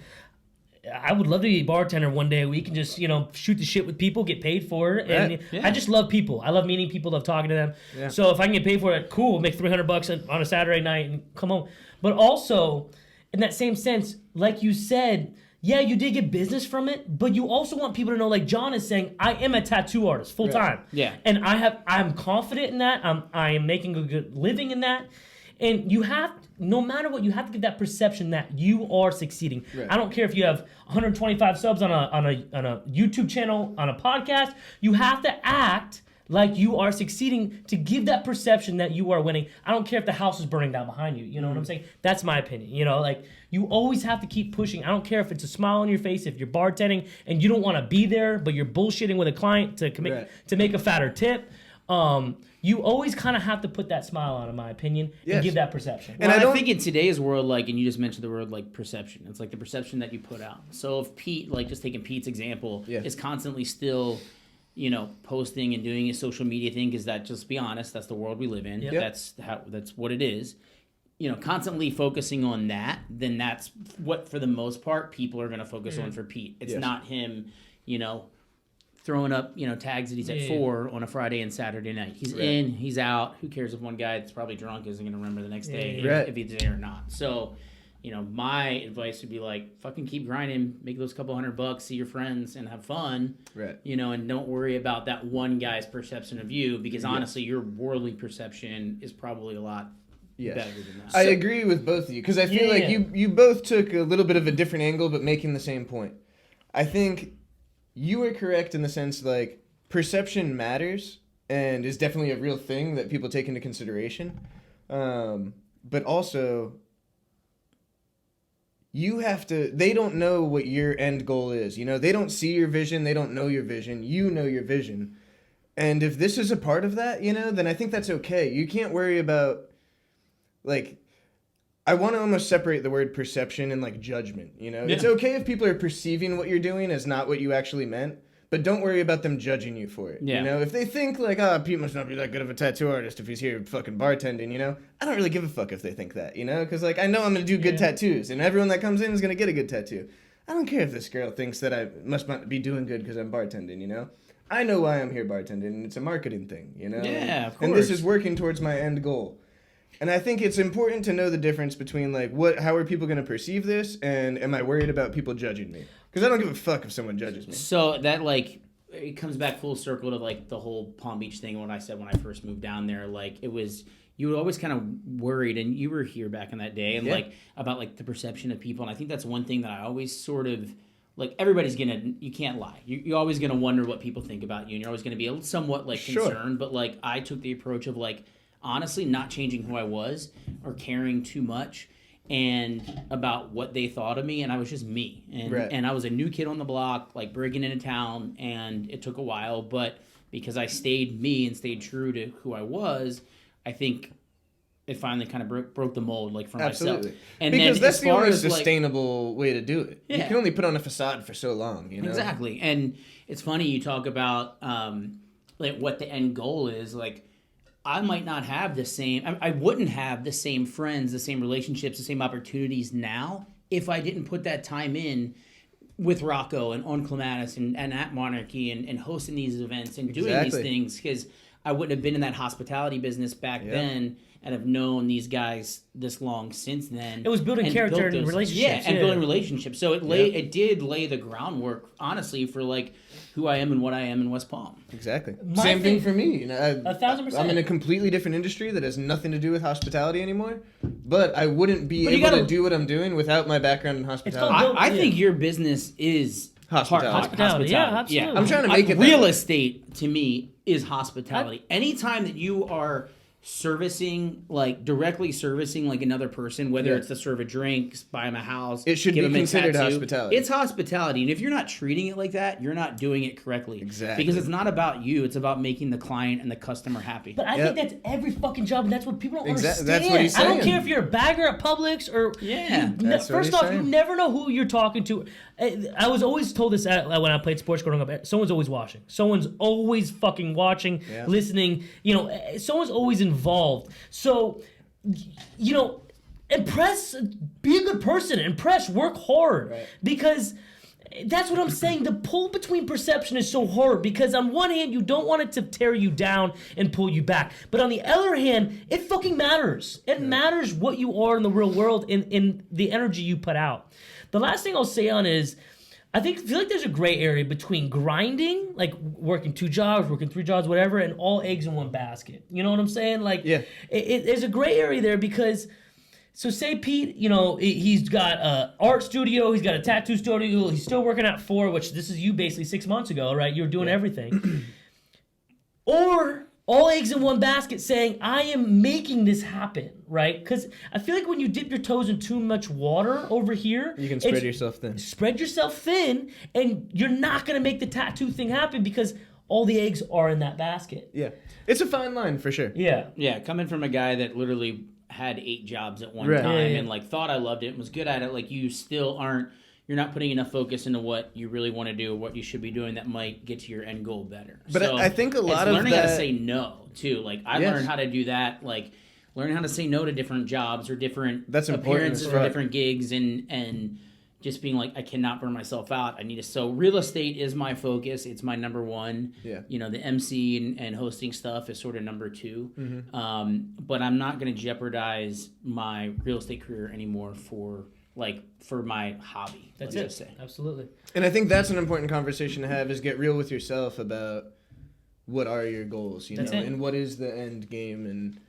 I would love to be a bartender one day a week and just shoot the shit with people, get paid for it, and Right. Yeah. I just love people. I love meeting people, love talking to them. Yeah. So if I can get paid for it, cool. Make $300 on a Saturday night and come home. But also, in that same sense, like you said. Yeah, you did get business from it, but you also want people to know, like Jon is saying, I am a tattoo artist full time. Yeah. And I'm confident in that. I am making a good living in that. And you have, no matter what, you have to get that perception that you are succeeding. Right. I don't care if you have 125 subs on a YouTube channel, on a podcast. You have to act like you are succeeding to give that perception that you are winning. I don't care if the house is burning down behind you. You know what I'm saying? That's my opinion. Like you always have to keep pushing. I don't care if it's a smile on your face, if you're bartending and you don't want to be there, but you're bullshitting with a client to make a fatter tip. You always kind of have to put that smile on, in my opinion, and Yes. give that perception. And I I don't- think in today's world, like, and you just mentioned the word like perception. It's like the perception that you put out. So if Pete, like, just taking Pete's example, Yeah. is constantly still, posting and doing his social media thing, because that, just be honest, that's the world we live in. Yep. That's what it is. Constantly focusing on that, then that's what, for the most part, people are going to focus on for Pete. It's Yes. not him, throwing up, tags that he's at 4 on a Friday and Saturday night. He's Right. in, he's out. Who cares if one guy that's probably drunk isn't going to remember the next day Right. if he's there or not. So, my advice would be like, fucking keep grinding, make those couple $100, see your friends, and have fun. Right. And don't worry about that one guy's perception of you, because honestly, your worldly perception is probably a lot Yes. better than that. I agree with both of you because I feel Yeah. like you both took a little bit of a different angle but making the same point. I think you were correct in the sense like perception matters and is definitely a real thing that people take into consideration. But also, they don't know what your end goal is. You know, they don't see your vision. They don't know your vision. You know your vision. And if this is a part of that, you know, then I think that's okay. You can't worry about, like, I want to almost separate the word perception and, like, judgment, you know? Yeah. It's okay if people are perceiving what you're doing as not what you actually meant, but don't worry about them judging you for it, you know? If they think, like, Pete must not be that good of a tattoo artist if he's here fucking bartending, you know? I don't really give a fuck if they think that, you know? Because, like, I know I'm going to do good tattoos, and everyone that comes in is going to get a good tattoo. I don't care if this girl thinks that I must not be doing good because I'm bartending, you know? I know why I'm here bartending, and it's a marketing thing, you know? Yeah, of course. And this is working towards my end goal. And I think it's important to know the difference between, like, how are people going to perceive this, and am I worried about people judging me? Because I don't give a fuck if someone judges me. So that, like, it comes back full circle to, like, the whole Palm Beach thing, what I said when I first moved down there. Like, it was, you were always kind of worried, and you were here back in that day, and, like, about, like, the perception of people. And I think that's one thing that I always sort of, like, everybody's going to, you can't lie. You're always going to wonder what people think about you, and you're always going to be somewhat, like, concerned. But, like, I took the approach of, like, honestly not changing who I was or caring too much and about what they thought of me, and I was just me. And I was a new kid on the block, like, breaking into town, and it took a while, but because I stayed me and stayed true to who I was, I think it finally kind of broke the mold, like, for myself. And because that's the only sustainable way to do it. Yeah. You can only put on a facade for so long, you know? Exactly. And it's funny, you talk about like what the end goal is. Like, I might not have the same, I wouldn't have the same friends, the same relationships, the same opportunities now if I didn't put that time in with Rocco and on Clematis and at Monarchy and hosting these events and doing these things, because I wouldn't have been in that hospitality business back then and have known these guys this long since then. It was building character and relationships. And building relationships. So it did lay the groundwork, honestly, for, like, who I am and what I am in West Palm. Exactly. Same thing for me. You know, 1,000%. I'm in a completely different industry that has nothing to do with hospitality anymore, but I wouldn't be able to do what I'm doing without my background in hospitality. I think your business is hospitality. Yeah, absolutely. Yeah. I'm trying to make it real estate, to me, is hospitality. Anytime that you are servicing, like, directly servicing, like, another person, whether it's to serve a drink, buy them a house, it should be considered hospitality. It's hospitality, and if you're not treating it like that, you're not doing it correctly. Exactly. Because it's not about you; it's about making the client and the customer happy. But I think that's every fucking job, and that's what people don't understand. That's what he's saying. I don't care if you're a bagger at Publix or first off, you never know who you're talking to. I was always told this when I played sports growing up. Someone's always watching. Someone's always fucking watching, listening. You know, someone's always involved. So, you know, impress. Be a good person. Impress. Work hard. Right. Because that's what I'm saying. The pull between perception is so hard because on one hand, you don't want it to tear you down and pull you back. But on the other hand, it fucking matters. It matters what you are in the real world in the energy you put out. The last thing I'll say on is, I feel like there's a gray area between grinding, like working 2 jobs, working 3 jobs, whatever, and all eggs in one basket. You know what I'm saying? Like, there's a gray area there because, so say Pete, you know, he's got an art studio, he's got a tattoo studio, he's still working at 4, which this is you basically 6 months ago, right? You were doing everything. Or all eggs in one basket saying, I am making this happen, right? Because I feel like when you dip your toes in too much water over here, you can spread yourself thin. Spread yourself thin, and you're not going to make the tattoo thing happen because all the eggs are in that basket. Yeah. It's a fine line for sure. Yeah. Yeah, coming from a guy that literally had 8 jobs at one time and, like, thought I loved it and was good at it, like, you still aren't, you're not putting enough focus into what you really want to do, what you should be doing that might get to your end goal better. But so I think a lot of learning how to say no, too. Like, I learned how to do that, like, learning how to say no to different jobs or different appearances or different gigs and just being like, I cannot burn myself out. I need to. So real estate is my focus. It's my number one. Yeah. You know, the MC and hosting stuff is sort of number 2. Mm-hmm. But I'm not going to jeopardize my real estate career anymore for my hobby. That's it. Say. Absolutely. And I think that's an important conversation to have, is get real with yourself about what are your goals, you know, and what is the end game, and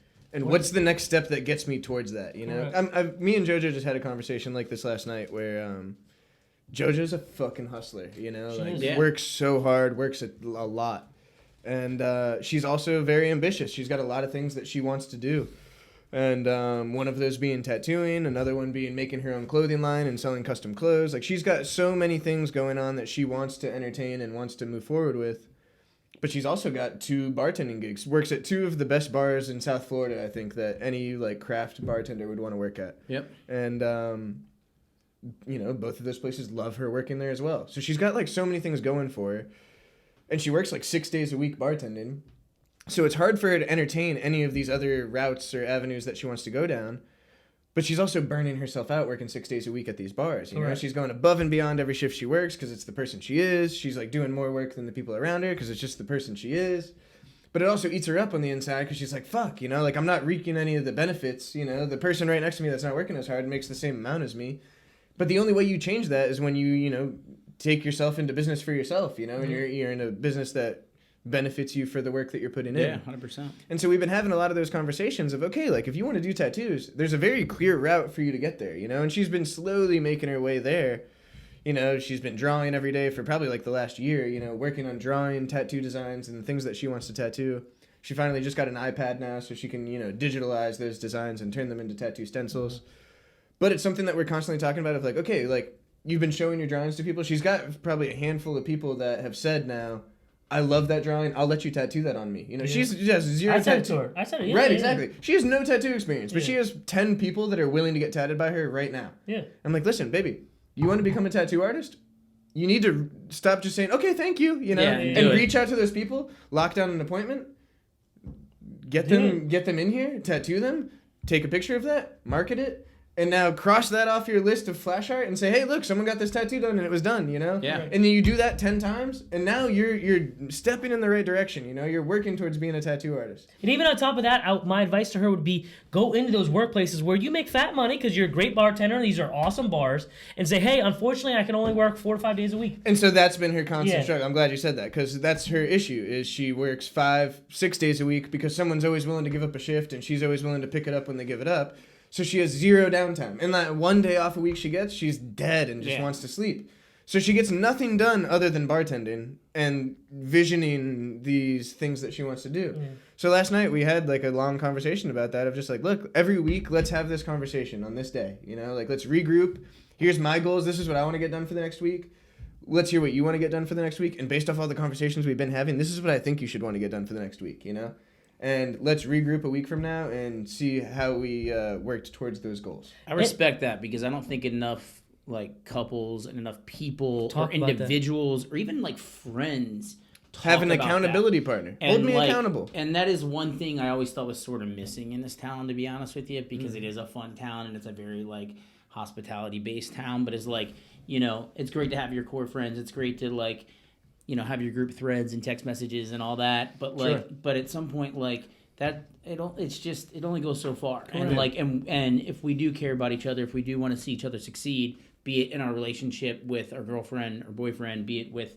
what's the next step that gets me towards that, you know. Right. Me and JoJo just had a conversation like this last night where JoJo's a fucking hustler, you know, works so hard, works a lot. And she's also very ambitious. She's got a lot of things that she wants to do. And one of those being tattooing, another one being making her own clothing line and selling custom clothes. Like, she's got so many things going on that she wants to entertain and wants to move forward with. But she's also got 2 bartending gigs. Works at 2 of the best bars in South Florida, I think, that any like craft bartender would want to work at. Yep. And both of those places love her working there as well. So she's got like so many things going for her. And she works like 6 days a week bartending. So it's hard for her to entertain any of these other routes or avenues that she wants to go down. But she's also burning herself out working 6 days a week at these bars. You know, she's going above and beyond every shift she works because it's the person she is. She's like doing more work than the people around her because it's just the person she is. But it also eats her up on the inside because she's like, fuck, like I'm not reaping any of the benefits. The person right next to me that's not working as hard makes the same amount as me. But the only way you change that is when you take yourself into business for yourself, and you're in a business that benefits you for the work that you're putting in. Yeah, 100%. And so we've been having a lot of those conversations of, okay, like if you want to do tattoos, there's a very clear route for you to get there, and she's been slowly making her way there. She's been drawing every day for probably like the last year, working on drawing tattoo designs and things that she wants to tattoo. She finally just got an iPad now so she can, digitalize those designs and turn them into tattoo stencils. But it's something that we're constantly talking about of like, okay, like you've been showing your drawings to people. She's got probably a handful of people that have said now, I love that drawing. I'll let you tattoo that on me. She has zero tattoo. I said it. Yeah, right, yeah, exactly. Yeah. She has no tattoo experience, but she has 10 people that are willing to get tatted by her right now. Yeah. I'm like, listen, baby, you want to become a tattoo artist? You need to stop just saying, okay, thank you, and reach out to those people, lock down an appointment, get them in here, tattoo them, take a picture of that, market it, and now cross that off your list of flash art and say, hey, look, someone got this tattoo done and it was done, Yeah. And then you do that 10 times, and now you're stepping in the right direction, You're working towards being a tattoo artist. And even on top of that, my advice to her would be go into those workplaces where you make fat money because you're a great bartender and these are awesome bars, and say, hey, unfortunately, I can only work 4 to 5 days a week. And so that's been her constant struggle. I'm glad you said that because that's her issue is she works 5-6 days a week because someone's always willing to give up a shift and she's always willing to pick it up when they give it up. So she has 0 downtime. And that 1 day off a week she gets, she's dead and just wants to sleep. So she gets nothing done other than bartending and visioning these things that she wants to do. Yeah. So last night we had like a long conversation about that of just like, look, every week let's have this conversation on this day. Like let's regroup. Here's my goals. This is what I want to get done for the next week. Let's hear what you want to get done for the next week. And based off all the conversations we've been having, this is what I think you should want to get done for the next week, And let's regroup a week from now and see how we worked towards those goals. I respect that because I don't think enough like couples and enough people or individuals or even like friends have an accountability partner. And hold me accountable. And that is one thing I always thought was sort of missing in this town, to be honest with you, because it is a fun town and it's a very like hospitality based town. But it's like, it's great to have your core friends. It's great to like, have your group threads and text messages and all that, but like, but at some point, like that, it only goes so far. Correct. And like, and if we do care about each other, if we do want to see each other succeed, be it in our relationship with our girlfriend or boyfriend, be it with,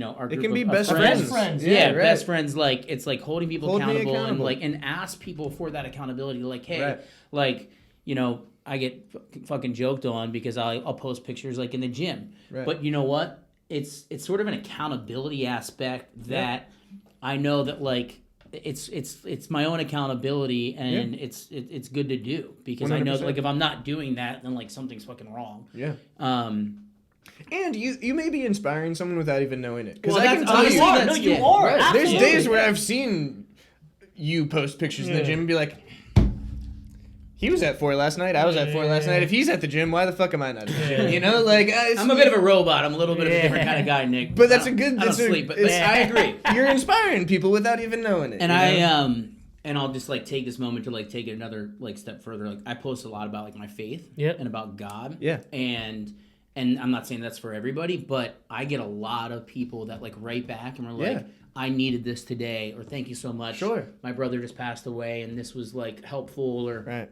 our group it can be of best friends. Yeah, right. Best friends. Like it's like holding people accountable and like and ask people for that accountability. Like, hey, like I get fucking joked on because I'll post pictures like in the gym, but you know what? It's sort of an accountability aspect that I know that like it's my own accountability and it's good to do because 100%. I know that, like if I'm not doing that then like something's fucking wrong. Yeah. And you may be inspiring someone without even knowing it. Because well, I can tell you, you are. Right. There's days where I've seen you post pictures in the gym and be like, he was at 4 last night. I was at 4 last night. If he's at the gym, why the fuck am I not at the gym? Like I'm a bit of a robot. I'm a little bit of a different kind of guy, Nick. But that's a good. I don't sleep, but I agree. You're inspiring people without even knowing it. And and I'll just like take this moment to like take it another like step further. Like I post a lot about like my faith and about God. Yeah. And I'm not saying that's for everybody, but I get a lot of people that like write back and we're like, I needed this today, or thank you so much. Sure. My brother just passed away, and this was like helpful, or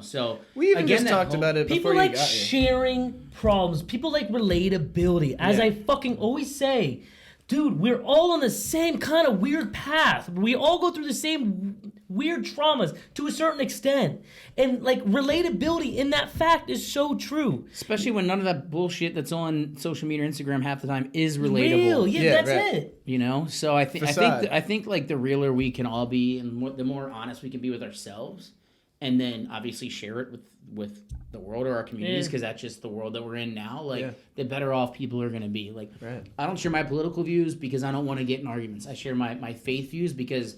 so we even just talked about it. People like sharing problems. People like relatability. As I fucking always say, dude, we're all on the same kind of weird path. We all go through the same weird traumas to a certain extent. And like relatability in that fact is so true. Especially when none of that bullshit that's on social media or Instagram half the time is relatable. Real, yeah, that's right. it. You know, so I think like the realer we can all be, and the more honest we can be with ourselves, and then obviously share it with the world or our communities, because that's just the world that we're in now. Like the better off people are going to be. Like I don't share my political views because I don't want to get in arguments. I share my faith views because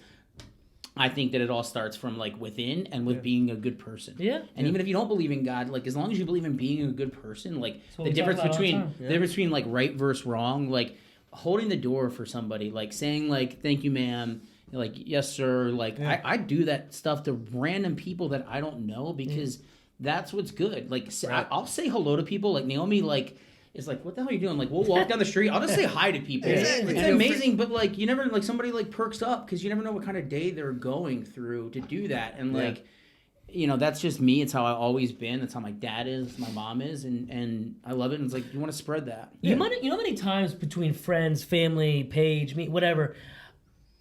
I think that it all starts from like within and with being a good person. Yeah. And even if you don't believe in God, like as long as you believe in being a good person, like the difference between like right versus wrong, like holding the door for somebody, like saying like thank you ma'am, like yes sir, like I do that stuff to random people that I don't know because that's what's good. Like I'll say hello to people, like Naomi like is like, what the hell are you doing? Like we'll walk down the street, I'll just say hi to people. Exactly. It's amazing, but like you never like somebody like perks up because you never know what kind of day they're going through to do that. And like you know, that's just me. It's how I've always been. That's how my dad is, my mom is, and I love it. And it's like you want to spread that. You know how many times between friends, family, page, me, whatever,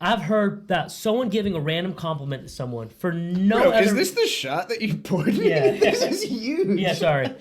I've heard that someone giving a random compliment to someone for no other... Is this the shot that you poured me? Yeah. This is huge. Yeah, sorry.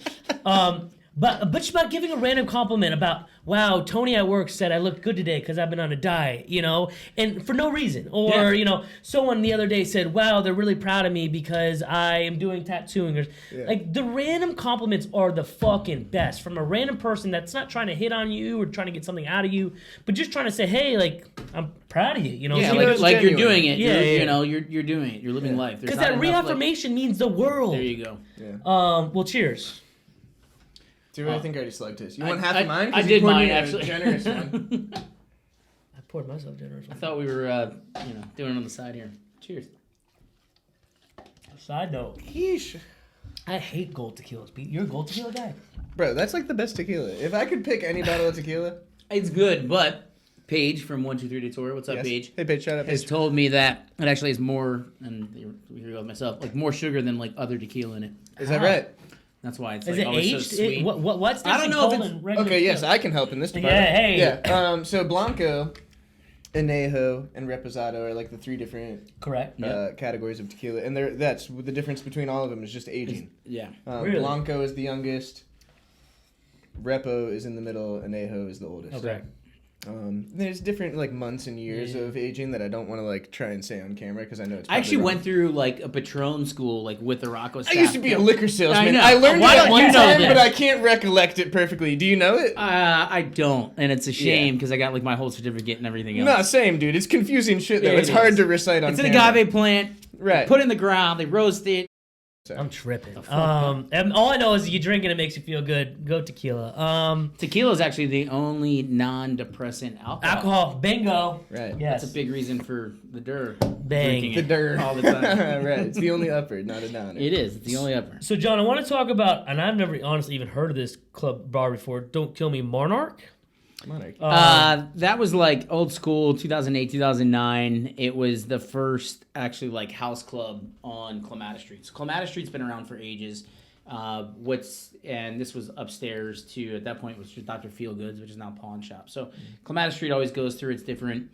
But just about giving a random compliment about, wow, Tony at work said I look good today because I've been on a diet, you know, and for no reason. Or, you know, someone the other day said, wow, they're really proud of me because I am doing tattooing. Or, like, the random compliments are the fucking best from a random person that's not trying to hit on you or trying to get something out of you, but just trying to say, hey, like, I'm proud of you, you know. Yeah, like you're doing it. You know, you're doing it. You're living life. Because that reaffirmation means the world. There you go. Yeah. Well, cheers. Dude, I think I already slugged his. You want half of mine? I did mine, actually. Generous one. I poured myself generous. I thought we were, doing it on the side here. Cheers. Side note. Yeesh. I hate gold tequilas, Pete. You're a gold tequila guy? Bro, that's like the best tequila. If I could pick any bottle of tequila. It's good, but Paige from 123 Tutorial, what's up, Paige? Hey, Paige, shout out, Paige. Has told me that it actually has more, and here goes myself, like more sugar than like other tequila in it. Is that right? That's why it's Is like it always aged? so sweet. What's I don't know if it's... Okay, yes, I can help in this department. Yeah, hey. Yeah, so Blanco, Añejo, and Reposado are like the three different categories of tequila. And that's the difference between all of them is just aging. Really? Blanco is the youngest, Repo is in the middle, Añejo is the oldest. Okay. There's different like months and years of aging that I don't want to like try and say on camera because I know it's. I actually wrong. went through like a Patron school like with the Rocco staff. I used to be a liquor salesman. I know. I learned Why it don't one you know time, this? but I can't recollect it perfectly. Do you know it? I don't, and it's a shame because I got like my whole certificate and everything else. No, same, dude. It's confusing shit though. It's hard to recite on camera. It's an agave plant. Right. Put it in the ground. They roast it. I'm tripping. And all I know is you drink it, it makes you feel good. Go tequila. Tequila is actually the only non-depressant alcohol. Bingo. Right. Yes. That's a big reason for the Duerr. Bang. Drinking The Duerr. all the time. Right. It's the only upper, not a downer. It is. It's the only upper. So, John, I want to talk about, and I've never honestly even heard of this club bar before. Don't Kill Me Monarch. Monarch. That was like old school, 2008, 2009. It was the first actually like house club on Clematis Street. So Clematis Street's been around for ages. And this was upstairs to, at that point, was just Dr. Feelgood's, which is now Pawn Shop. So Clematis Street always goes through its different,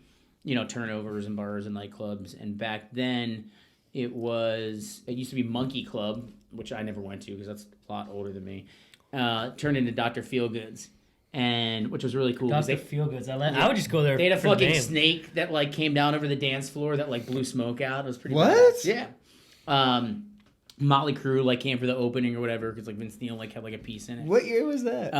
turnovers and bars and nightclubs. And back then, it used to be Monkey Club, which I never went to because that's a lot older than me. Turned into Dr. Feelgood's. And which was really cool. Dr. Feelgood's. I would just go there. They had a for the fucking name. snake that like came down over the dance floor that like blew smoke out. It was pretty. What? Badass. Yeah. Motley Crue like came for the opening or whatever because like Vince Neil like had like a piece in it. What year was that?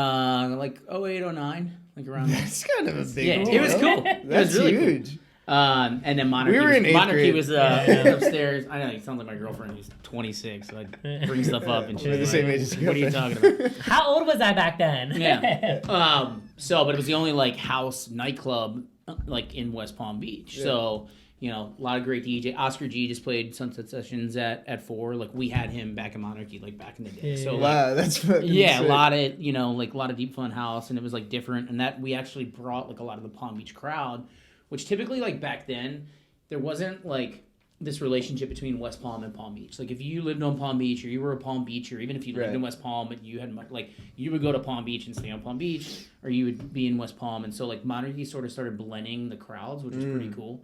Like 08, 09, like around there. That's kind of a big. It was cool. That's it was really huge. Cool. And then Monarchy. We were in 8th Monarchy grade. was upstairs. I know he sounds like my girlfriend. He's 26. So I bring stuff up and We're she's the same age as your "What are you girlfriend." talking about?" How old was I back then? Yeah. But it was the only like house nightclub like in West Palm Beach. Yeah. So, a lot of great DJ. Oscar G just played Sunset Sessions at 4. Like we had him back in Monarchy like back in the day. So wow, that's fucking sick. a lot of like a lot of Deep Fun House, and it was like different, and that we actually brought like a lot of the Palm Beach crowd, which typically like back then there wasn't like this relationship between West Palm and Palm Beach. Like if you lived on Palm Beach or you were a Palm Beacher, even if you lived in West Palm, but you had like you would go to Palm Beach and stay on Palm Beach, or you would be in West Palm, and so like Monarchy sort of started blending the crowds, which was pretty cool.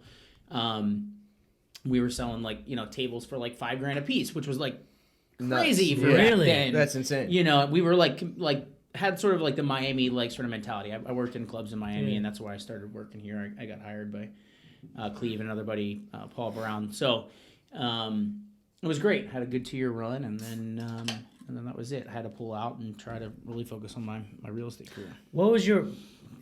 we were selling like, you know, tables for like $5,000 a piece, which was like crazy Nuts. for Yeah. back Really? then. That's insane. You know, we were like had sort of like the Miami like sort of mentality. I worked in clubs in Miami, and that's where I started working here. I got hired by Cleve and another buddy, Paul Brown. So it was great. Had a good 2-year run, and then that was it. I had to pull out and try to really focus on my real estate career. What was your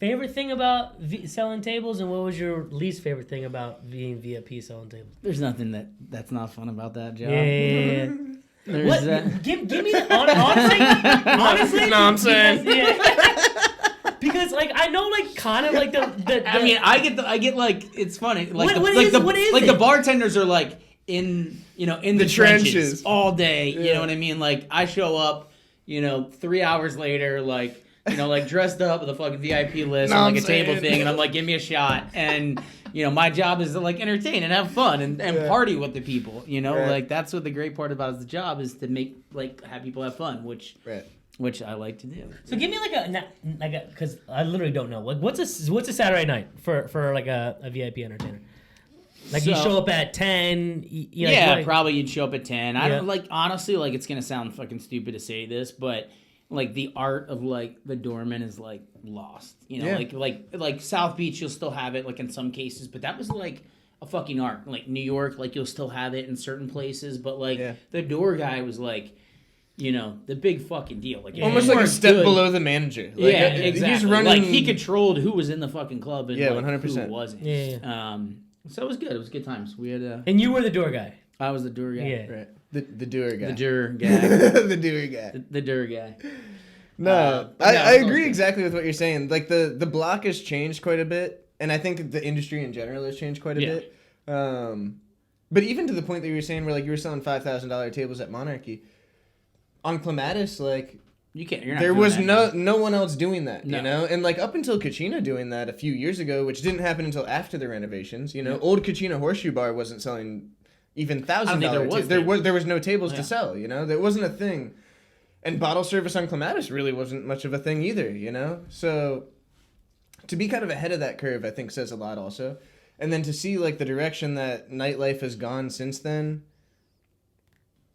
favorite thing about selling tables, and what was your least favorite thing about being VIP selling tables? There's nothing that's not fun about that job. Yeah. There's What? Give me the honestly. No, I'm saying. Because like I know like kind of like the I mean, I get like it's funny. Like What like is like it? the bartenders are like in the trenches trenches. all day. You Yeah. know what I mean? Like I show up, 3 hours later, like like dressed up with a fucking VIP list No, and like I'm a table saying. thing, and I'm like, give me a shot. And my job is to like entertain and have fun and party with the people. Right. Like that's what the great part about is the job is to make have people have fun, which I like to do. So give me like a because I literally don't know what's a Saturday night for like a VIP entertainer. Like you So- show up at 10. Probably you'd show up at 10. I Yeah. don't like honestly, like it's gonna sound fucking stupid to say this, but like the art of like the doorman is like lost. Yeah. Like South Beach, you'll still have it like in some cases, but that was like a fucking art. Like New York, like you'll still have it in certain places, but like the door guy was like, the big fucking deal. Like Almost you like a weren't step good- below the manager. Like, Yeah, He's exactly. running. Like he controlled who was in the fucking club and 100%. who wasn't. Yeah. So it was good. It was good times. We had And you were the door guy. I was the door guy. Yeah. Right. The doer guy. The Duerr guy. The doer guy. The Duerr guy. No, no, I that was agree good. exactly with what you're saying. Like the block has changed quite a bit, and I think the industry in general has changed quite a bit. But even to the point that you were saying, where like you were selling $5,000 tables at Monarchy, on Clematis, like You can't. You're not. there doing was that no one else doing that, No. and like up until Kachina doing that a few years ago, which didn't happen until after the renovations. Old Kachina Horseshoe Bar wasn't selling even $1,000. There was no tables to sell. There wasn't a thing. And bottle service on Clematis really wasn't much of a thing either, So to be kind of ahead of that curve, I think says a lot also. And then to see like the direction that nightlife has gone since then,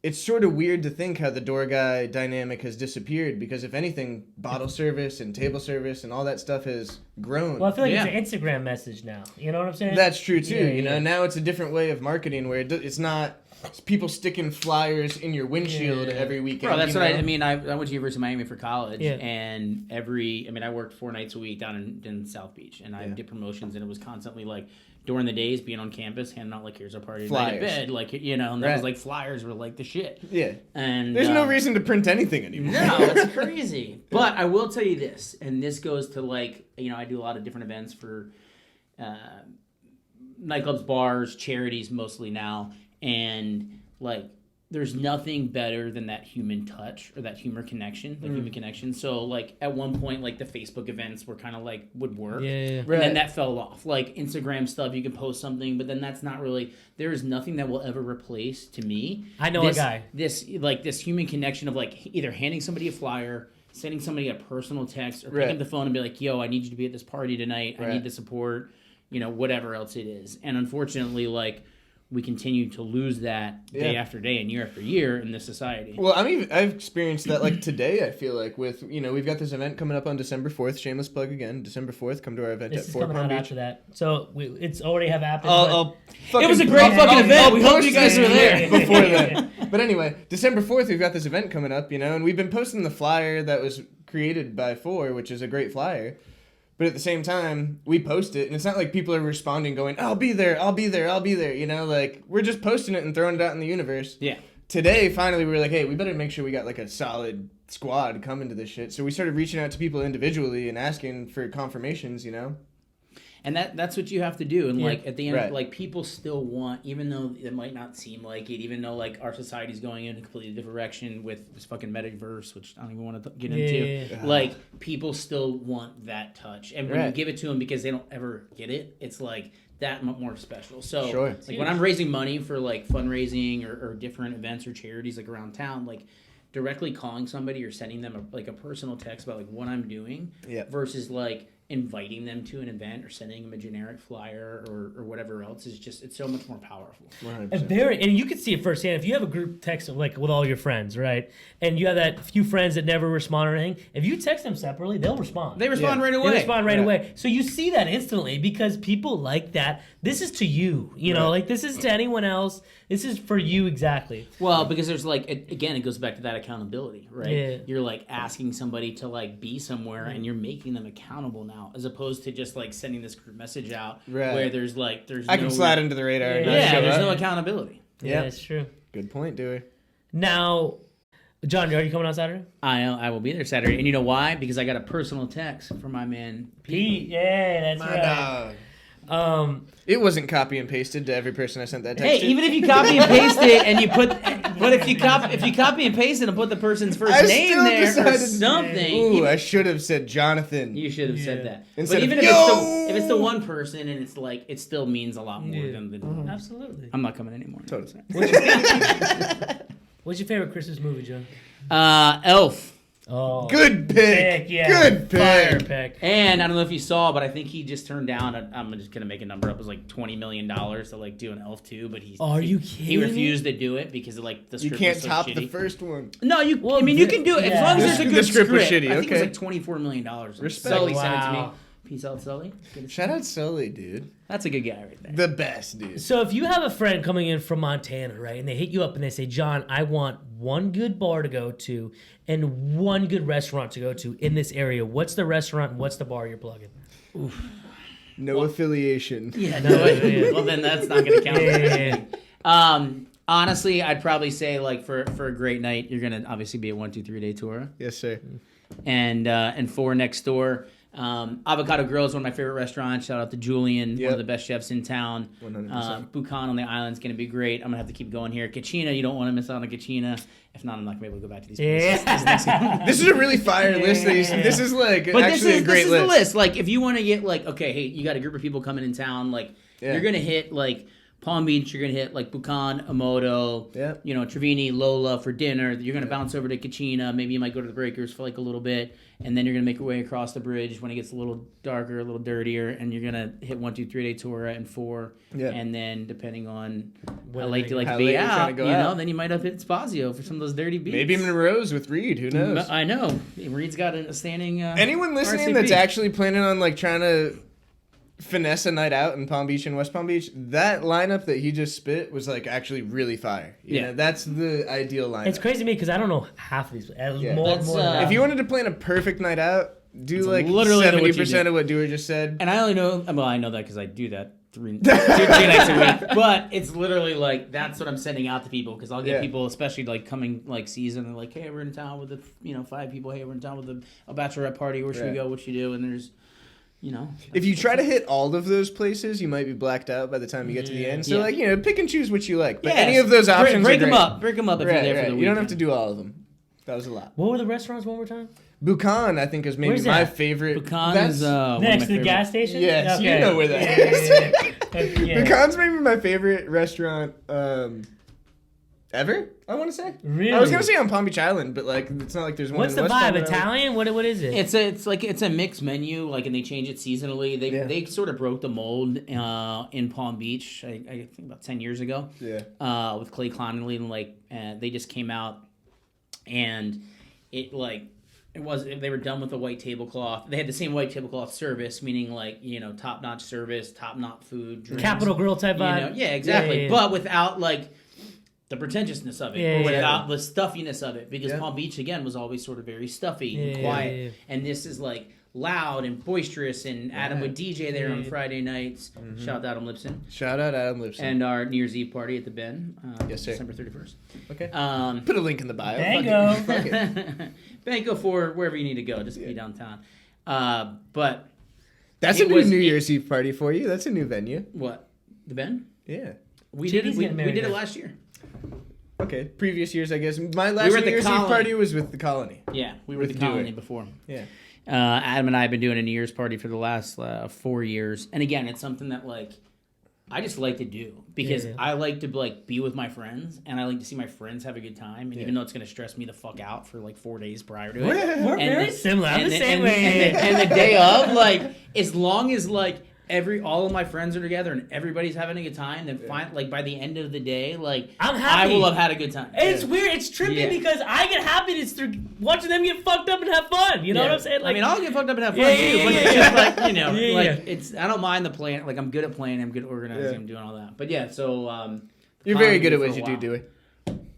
it's sort of weird to think how the door guy dynamic has disappeared, because if anything, bottle service and table service and all that stuff has grown. Well, I feel like it's an Instagram message now. You know what I'm saying? That's true too. Yeah. Now it's a different way of marketing where it's not people sticking flyers in your windshield every weekend. Bro, that's you what know? I mean. I went to University of Miami for college, Yeah. and I worked 4 nights a week down in South Beach, and I did promotions, and it was constantly like during the days being on campus, handing out like here's our party tonight at Flyers. bed, like and that was like flyers were like the shit. Yeah. And There's no reason to print anything anymore. No, it's crazy. But I will tell you this, and this goes to like, I do a lot of different events for nightclubs, bars, charities mostly now, and like there's nothing better than that human touch or that human connection. So like at one point, like the Facebook events were kind of like would work. Yeah. And then that fell off. Like Instagram stuff, you can post something, but then that's not really. There is nothing that will ever replace to me. I know a guy. This human connection of like either handing somebody a flyer, sending somebody a personal text, or picking up the phone and be like, "Yo, I need you to be at this party tonight. I need the support." Whatever else it is. And unfortunately, like we continue to lose that day after day and year after year in this society. Well, I've experienced that like today. I feel like with we've got this event coming up on December 4th. Shameless plug again. December 4th. Come to our event This at is Fort coming Palm out Beach. after that. So it's already have happened. It was a great fucking event. We hope you guys were there. before that. But anyway, December 4th, we've got this event coming up, and we've been posting the flyer that was created by Four, which is a great flyer. But at the same time, we post it, and it's not like people are responding going, I'll be there, I'll be there, I'll be there, like, we're just posting it and throwing it out in the universe. Yeah. Today, finally, we were like, hey, we better make sure we got, like, a solid squad coming to this shit. So we started reaching out to people individually and asking for confirmations, And that's what you have to do. And like at the end, Right. like people still want, even though it might not seem like it, even though like our society's going in a completely different direction with this fucking metaverse, which I don't even want to get into. Yeah. Like people still want that touch, and when you Right. give it to them because they don't ever get it, it's like that more special. So Sure. like when I'm raising money for like fundraising or different events or charities like around town, like directly calling somebody or sending them a personal text about like what I'm doing Yeah. versus like inviting them to an event or sending them a generic flyer or whatever else is just, it's so much more powerful. 100%. And you can see it firsthand. If you have a group text like with all your friends, right, and you have that few friends that never respond or anything, if you text them separately, they'll respond. They respond right away. They respond right away. So you see that instantly because people like that. This is to you, you know, like this is to anyone else. This is for you exactly. Well, because there's like, again, it goes back to that accountability, right? Yeah. You're like asking somebody to like be somewhere and you're making them accountable now, as opposed to just like sending this group message out where there's I can slide into the radar. Yeah, there's no accountability. Yeah, it's true. Good point, Duerr. Now, John, are you coming on Saturday? I will be there Saturday, and you know why? Because I got a personal text from my man Pete. Yeah, that's right. It wasn't copy and pasted to every person I sent that text to. Hey, even if you copy and paste it and you put, but if you copy and paste it and put the person's first name there or something. Ooh, I should have said Jonathan. You should have said that. Instead but even of, if it's the one person and it's like, it still means a lot more than the. Absolutely. I'm not coming anymore. Totally. What's your favorite Christmas movie, John? Elf. Oh, good pick. Yeah. Good pick. Fire pick. And I don't know if you saw, but I think he just turned down. I'm just gonna make a number up. It was like $20 million to like do an Elf 2, but you kidding? He refused to do it because of like the script. You can't was so top shitty. the first one. No, you. Well, I mean, you can do it as long as there's a good the script was script. shitty. I think Okay. it was like $24 million. Respect. Sully sent it to me. Wow. Peace out, Sully. Shout out Sully, dude. That's a good guy right there. The best, dude. So if you have a friend coming in from Montana, right, and they hit you up and they say, John, I want one good bar to go to and one good restaurant to go to in this area, what's the restaurant and what's the bar you're plugging? No affiliation. Yeah, no. Well, then that's not going to count. Honestly, I'd probably say like for a great night, you're going to obviously be a 1, 2, 3 day tour. Yes, sir. And for next door. Avocado Grill is one of my favorite restaurants. Shout out to Julian, one of the best chefs in town. 100%. Bucan on the island is going to be great. I'm going to have to keep going here. Kachina, you don't want to miss out on Kachina. If not, I'm not going to be able to go back to these places. This is a really fire list. This is like But actually a great this is list. the list. Like, if you want to get like, okay, hey, you got a group of people coming in town. Like, you're going to hit like Palm Beach. You're going to hit like Bucan, Amoto, you know, Trevini, Lola for dinner. You're going to bounce over to Kachina. Maybe you might go to the Breakers for like a little bit. And then you're going to make your way across the bridge when it gets a little darker, a little dirtier. And you're going to hit 1, 2, 3 day tour and 4. Yeah. And then depending on When how late you like how to be late you're trying out, to go you know, out. then you might have hit Spazio for some of those dirty beats. Maybe Monroe's with Reed. Who knows? I know. Reed's got a standing Anyone listening RCP. that's actually planning on like trying to finesse a night out in Palm Beach and West Palm Beach, that lineup that he just spit was like actually really fire. You know, that's the ideal lineup. It's crazy to me because I don't know half of these. Yeah. More That's, than that. If you wanted to plan a perfect night out, do It's like literally what you 70% do. of what Duerr just said. And I only know, well, I know that because I do that three nights a week. But it's literally like, that's what I'm sending out to people because I'll get people, especially like coming like season, and like, hey, we're in town with 5 people. Hey, we're in town with a bachelorette party. Where should we go? What should you do? And there's, you know. If you try to hit all of those places, you might be blacked out by the time you get to the end. So like, pick and choose what you like. But any of those options break are them great. up. Break them up if you're there for the weekend. You don't have to do all of them. That was a lot. What were the restaurants one more time? Bucan, I think, is maybe Where's my that? favorite. Bucan is one of my Next to the favorite. gas station? Yes, Okay. you know where that is. Yeah. Bucan's maybe my favorite restaurant ever, I want to say. Really? I was going to say on Palm Beach Island, but like it's not like there's one What's in the West vibe? Palm Beach. Italian? What is it? It's a mixed menu, like, and they change it seasonally. They sort of broke the mold in Palm Beach, I think about 10 years ago. Yeah. With Clay Connolly, and like they just came out, and they were done with the white tablecloth. They had the same white tablecloth service, meaning like, top-notch service, top-notch food, drinks. Capital Grill type vibe? Yeah, exactly. Yeah. But without like the pretentiousness of it, Yeah, or without the stuffiness of it, because Yeah. Palm Beach again was always sort of very stuffy and Yeah, quiet, yeah. and this is like loud and boisterous. And Adam would DJ there on Friday nights. Shout out Adam Lipson. Shout out Adam Lipson. And our New Year's Eve party at the Ben. Yes, sir. December 31st. Okay. Put a link in the bio. Bango. Fuck it. Bango for wherever you need to go, just be downtown. But That's It a new was- New Year's Eve party for you. That's a new venue. what? The Ben? Yeah. We Chitty's did it. getting We married did it there. last year. Okay. Previous years, I guess. My last were at New the Year's Eve Colony. party was with the Colony. Yeah, we were With at the Colony Duerr. before. Yeah. Adam and I have been doing a New Year's party for the last 4 years, and again, it's something that like I just like to do because I like to like be with my friends and I like to see my friends have a good time. And even though it's gonna stress me the fuck out for like 4 days prior to it, We're very similar. I'm the same way. And the day of, like, as long as like all of my friends are together and everybody's having a good time, then like by the end of the day, like I'm happy. I will have had a good time. It's weird. It's trippy because I get happiness through watching them get fucked up and have fun. You know what I'm saying? Like, I mean, I'll get fucked up and have fun too. But it's just like, you know, it's I don't mind the plan. Like I'm good at planning. I'm good at organizing. I'm doing all that. But yeah, so you're very good at what you do, Dewey.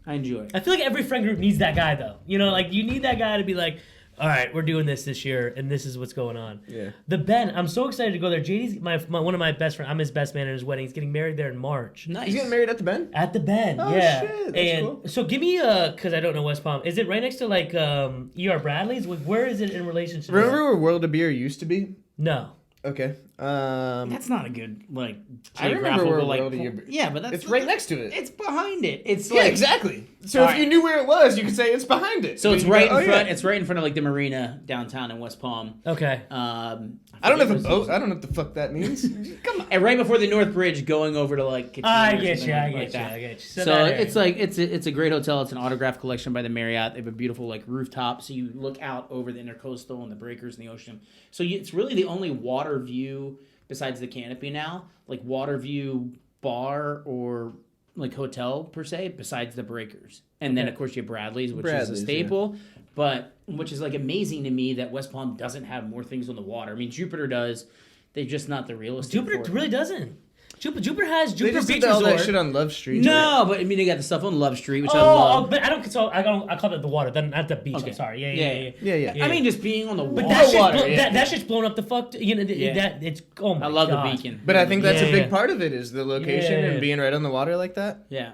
I enjoy it. I feel like every friend group needs that guy though. You know, like you need that guy to be like, all right, we're doing this year, and this is what's going on. Yeah. The Ben, I'm so excited to go there. JD's one of my best friends. I'm his best man at his wedding. He's getting married there in March. Nice. He's getting married at the Ben? At the Ben, oh, yeah. Shit, that's cool. So give me because I don't know West Palm. Is it right next to like E.R. Bradley's? Where is it in relationship? Remember where World of Beer used to be? No. Okay. That's not a good like. I remember where like, World of Beer. Yeah, but it's right next to it. It's behind it. It's like exactly. So if you knew where it was, you could say it's behind it. So it's right in front. It's right in front of like the marina downtown in West Palm. Okay. I don't know if a boat. I don't know what the fuck that means. Come on. And right before the North Bridge, going over to like. I get you. So it's like it's a great hotel. It's an autograph collection by the Marriott. They have a beautiful like rooftop, so you look out over the intercoastal and the breakers and the ocean. So it's really the only water view besides the canopy now, like water view bar or like hotel per se, besides the breakers. And then of course you have Bradley's, which is a staple. But which is like amazing to me that West Palm doesn't have more things on the water. I mean, Jupiter does. They're just not the real estate. Jupiter really doesn't. Jupiter has Jupiter they just Beach did all Resort. That shit on Love Street. No, but I mean they got the stuff on Love Street, which I love. But I don't. So I call it the water. Then at the beach. Okay. I'm sorry. Yeah. I mean, just being on the water. But that shit's blown up the fuck. You know that it's. Oh my God. I love the beacon. But I think that's a big part of it is the location and being right on the water like that. Yeah.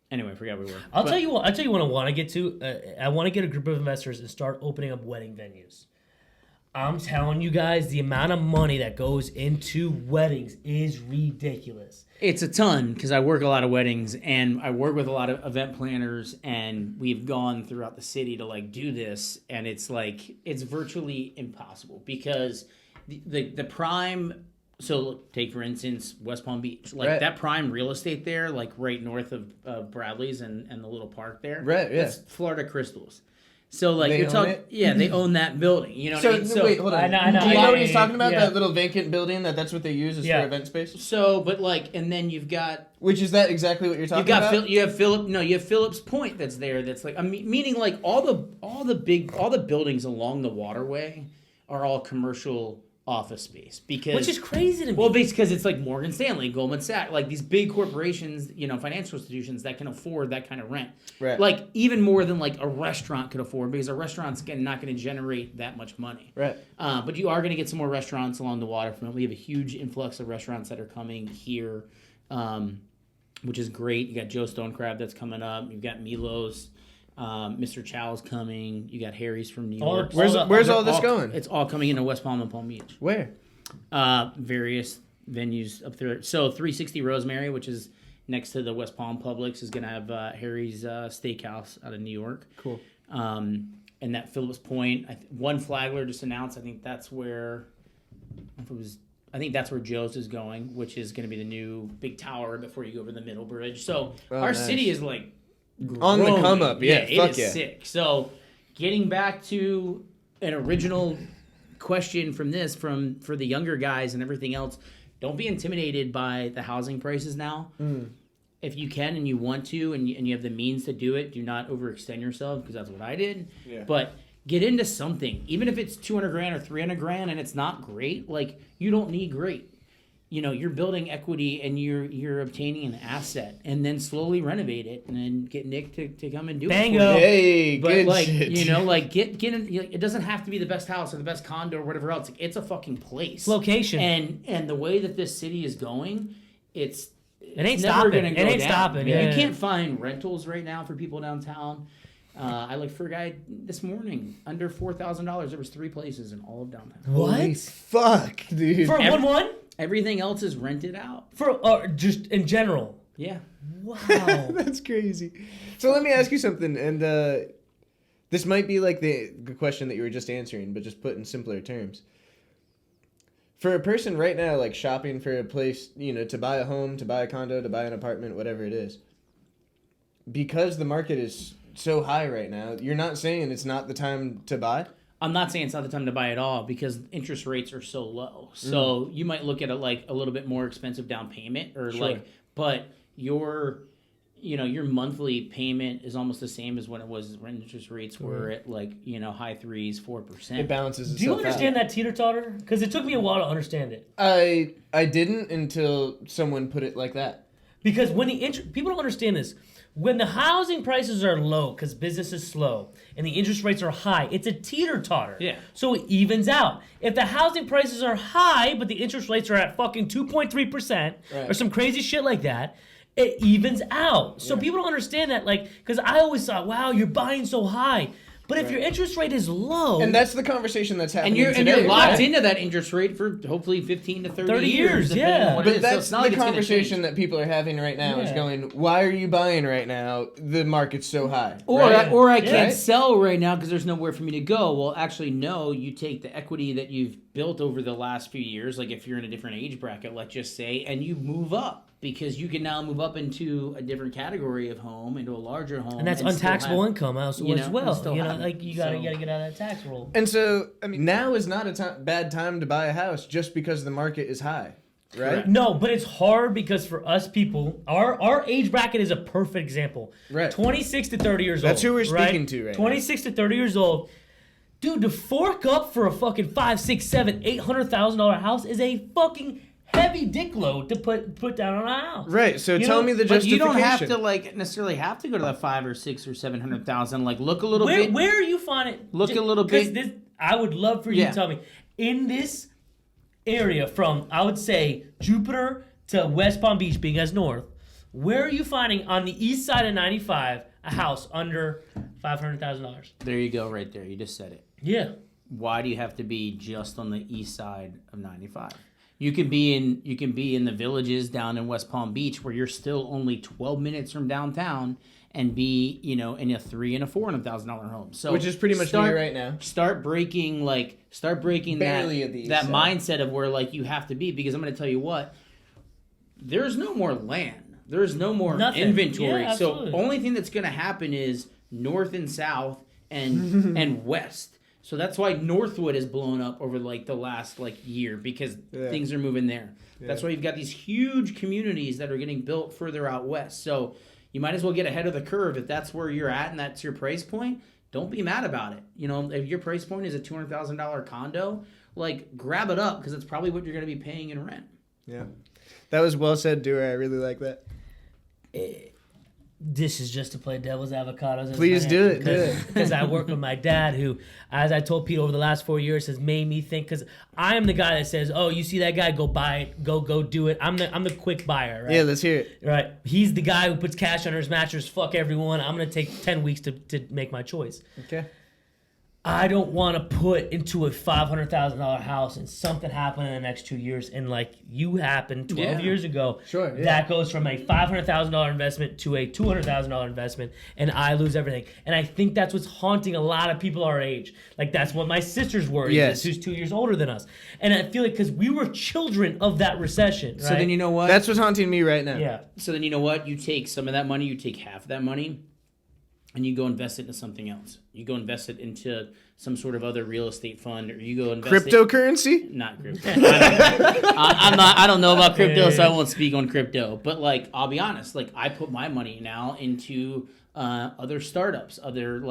Anyway, I forgot where we were. I'll tell you what I want to get to. I want to get a group of investors and start opening up wedding venues. I'm telling you guys, the amount of money that goes into weddings is ridiculous. It's a ton because I work a lot of weddings and I work with a lot of event planners and we've gone throughout the city to like do this and it's like it's virtually impossible because the prime. So take for instance West Palm Beach, like that prime real estate there, like right north of Bradley's and the little park there. Right. Yeah. That's Florida Crystals. So like you're talking, they own that building. You know what I mean? So wait, hold on. I know. Do you know what he's talking about? That little vacant building that's what they use as for event space. So, but like, and then you've got. Which is that exactly what you're talking about? You have Phillips Point that's there. That's like meaning like all the buildings along the waterway are all commercial office space which is crazy to me. Well, because it's like Morgan Stanley, Goldman Sachs, like these big corporations, financial institutions that can afford that kind of rent. Right. Like even more than like a restaurant could afford because a restaurant's not going to generate that much money. Right. But you are going to get some more restaurants along the waterfront. We have a huge influx of restaurants that are coming here, which is great. You got Joe Stonecrab that's coming up. You've got Milo's. Mr. Chow's coming. You got Harry's from New York. Where's all this going? It's all coming into West Palm and Palm Beach. Where? Various venues up there. So 360 Rosemary, which is next to the West Palm Publix, is going to have Harry's Steakhouse out of New York. Cool. And that Phillips Point, One Flagler just announced. I think that's where Joe's is going, which is going to be the new big tower before you go over the Middle Bridge. So our city is like. On the come up, it is sick. So, getting back to an original question from for the younger guys and everything else, don't be intimidated by the housing prices now. If you can and you want to and you have the means to do it, do not overextend yourself because that's what I did. Yeah. But get into something, even if it's $200,000 or $300,000 and it's not great. Like you don't need great. You're building equity and you're obtaining an asset and then slowly renovate it and then get Nick to come and do Bango. it for you. Hey, but good like, shit. get in, it doesn't have to be the best house or the best condo or whatever else. It's a fucking place. Location. And the way that this city is going, it ain't stopping. It ain't stopping. You can't find rentals right now for people downtown. I looked for a guy this morning under $4,000. There was 3 places in all of downtown. What? Holy fuck, dude. For one? Everything else is rented out. For just in general. Yeah. Wow. That's crazy. So let me ask you something, and this might be like the question that you were just answering, but just put in simpler terms. For a person right now, like shopping for a place, to buy a home, to buy a condo, to buy an apartment, whatever it is, because the market is so high right now, you're not saying it's not the time to buy? I'm not saying it's not the time to buy at all because interest rates are so low. So you might look at it like a little bit more expensive down payment but your monthly payment is almost the same as when it was when interest rates were at high 3s, 4%. It balances itself. Do you understand that teeter-totter? Because it took me a while to understand it. I didn't until someone put it like that. Because when people don't understand this. When the housing prices are low because business is slow and the interest rates are high, it's a teeter-totter. Yeah. So it evens out. If the housing prices are high but the interest rates are at fucking 2.3% or some crazy shit like that, it evens out. So people don't understand that, because I always thought, wow, you're buying so high. But if your interest rate is low... And that's the conversation that's happening today. And you're locked into that interest rate for hopefully 15 to 30 years. Yeah. But that's the conversation that people are having right now is going, why are you buying right now? The market's so high. Or I can't sell right now because there's nowhere for me to go. Well, actually, no. You take the equity that you've built over the last few years, like if you're in a different age bracket, let's just say, and you move up. Because you can now move up into a different category of home, into a larger home, and that's untaxable income as well. You gotta get out of that tax roll. And so, now is not a bad time to buy a house just because the market is high, right? Correct. No, but it's hard because for us people, our age bracket is a perfect example. Right. 26 to 30 years old. That's who we're speaking to right 26 to 30 years old. Dude, to fork up for a fucking $500,000, $600,000, $800,000 house is a fucking heavy dick load to put down on a house. Right. So tell me the justification. But you don't have to necessarily have to go to that 5 or 6 or 700,000. Look a little bit. Where you find it? Look a little bit. Because I would love for you to tell me in this area from I would say Jupiter to West Palm Beach, being as north. Where are you finding on the east side of 95 a house under $500,000? There you go, right there. You just said it. Yeah. Why do you have to be just on the east side of 95? You can be in the villages down in West Palm Beach where you're still only 12 minutes from downtown and be, in a $300,000 and a $400,000 home. So which is pretty much me right now. Start breaking that mindset of where you have to be, because I'm going to tell you what, there's no more land. There's no more inventory. Yeah, so only thing that's going to happen is north and south and west. So that's why Northwood has blown up over the last year, because things are moving there. Yeah. That's why you've got these huge communities that are getting built further out west. So you might as well get ahead of the curve if that's where you're at and that's your price point. Don't be mad about it. If your price point is a $200,000 condo, grab it up, because it's probably what you're going to be paying in rent. Yeah, that was well said, Duerr. I really like that. This is just to play devil's avocados. Please do it. Because I work with my dad, who, as I told Pete over the last 4 years, has made me think. Because I am the guy that says, "Oh, you see that guy? Go buy it. Go do it." I'm the quick buyer, right? Yeah, let's hear it. Right. He's the guy who puts cash under his mattress. Fuck everyone. I'm gonna take 10 weeks to make my choice. Okay. I don't want to put into a $500,000 house and something happen in the next 2 years, and you happened 12 years ago. Sure. Yeah. That goes from a $500,000 investment to a $200,000 investment, and I lose everything. And I think that's what's haunting a lot of people our age. That's what my sister's worried. Yes. Who's 2 years older than us. And I feel because we were children of that recession. Right? So then you know what? That's what's haunting me right now. Yeah. So then you know what? You take some of that money, you take half of that money, and you go invest it into something else. You go invest it into some sort of other real estate fund, or you go invest cryptocurrency? Not crypto. I don't know about crypto, so I won't speak on crypto. But I'll be honest. I put my money now into other startups, other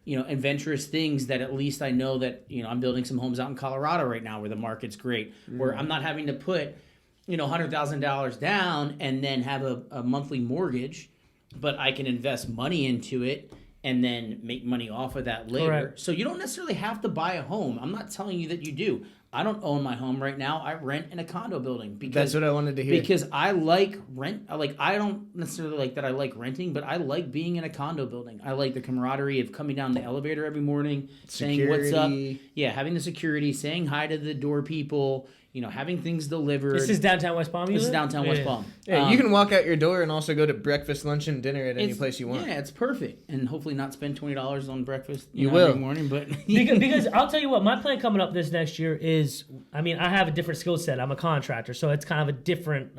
adventurous things that at least I know that I'm building some homes out in Colorado right now where the market's great, where I'm not having to put $100,000 down and then have a monthly mortgage. But I can invest money into it and then make money off of that later. Correct. So you don't necessarily have to buy a home. I'm not telling you that you do. I don't own my home right now. I rent in a condo building because that's what I wanted to hear. Because I like rent. I don't necessarily like that I like renting, but I like being in a condo building. I like the camaraderie of coming down the elevator every morning, saying what's up. Yeah, having the security, saying hi to the door people, having things delivered. This is downtown West Palm. This is downtown West Palm. Yeah, you can walk out your door and also go to breakfast, lunch, and dinner at any place you want. Yeah, it's perfect, and hopefully not spend $20 on breakfast. You will every morning, but because I'll tell you what, my plan coming up this next year is, I have a different skill set. I'm a contractor, so it's kind of a different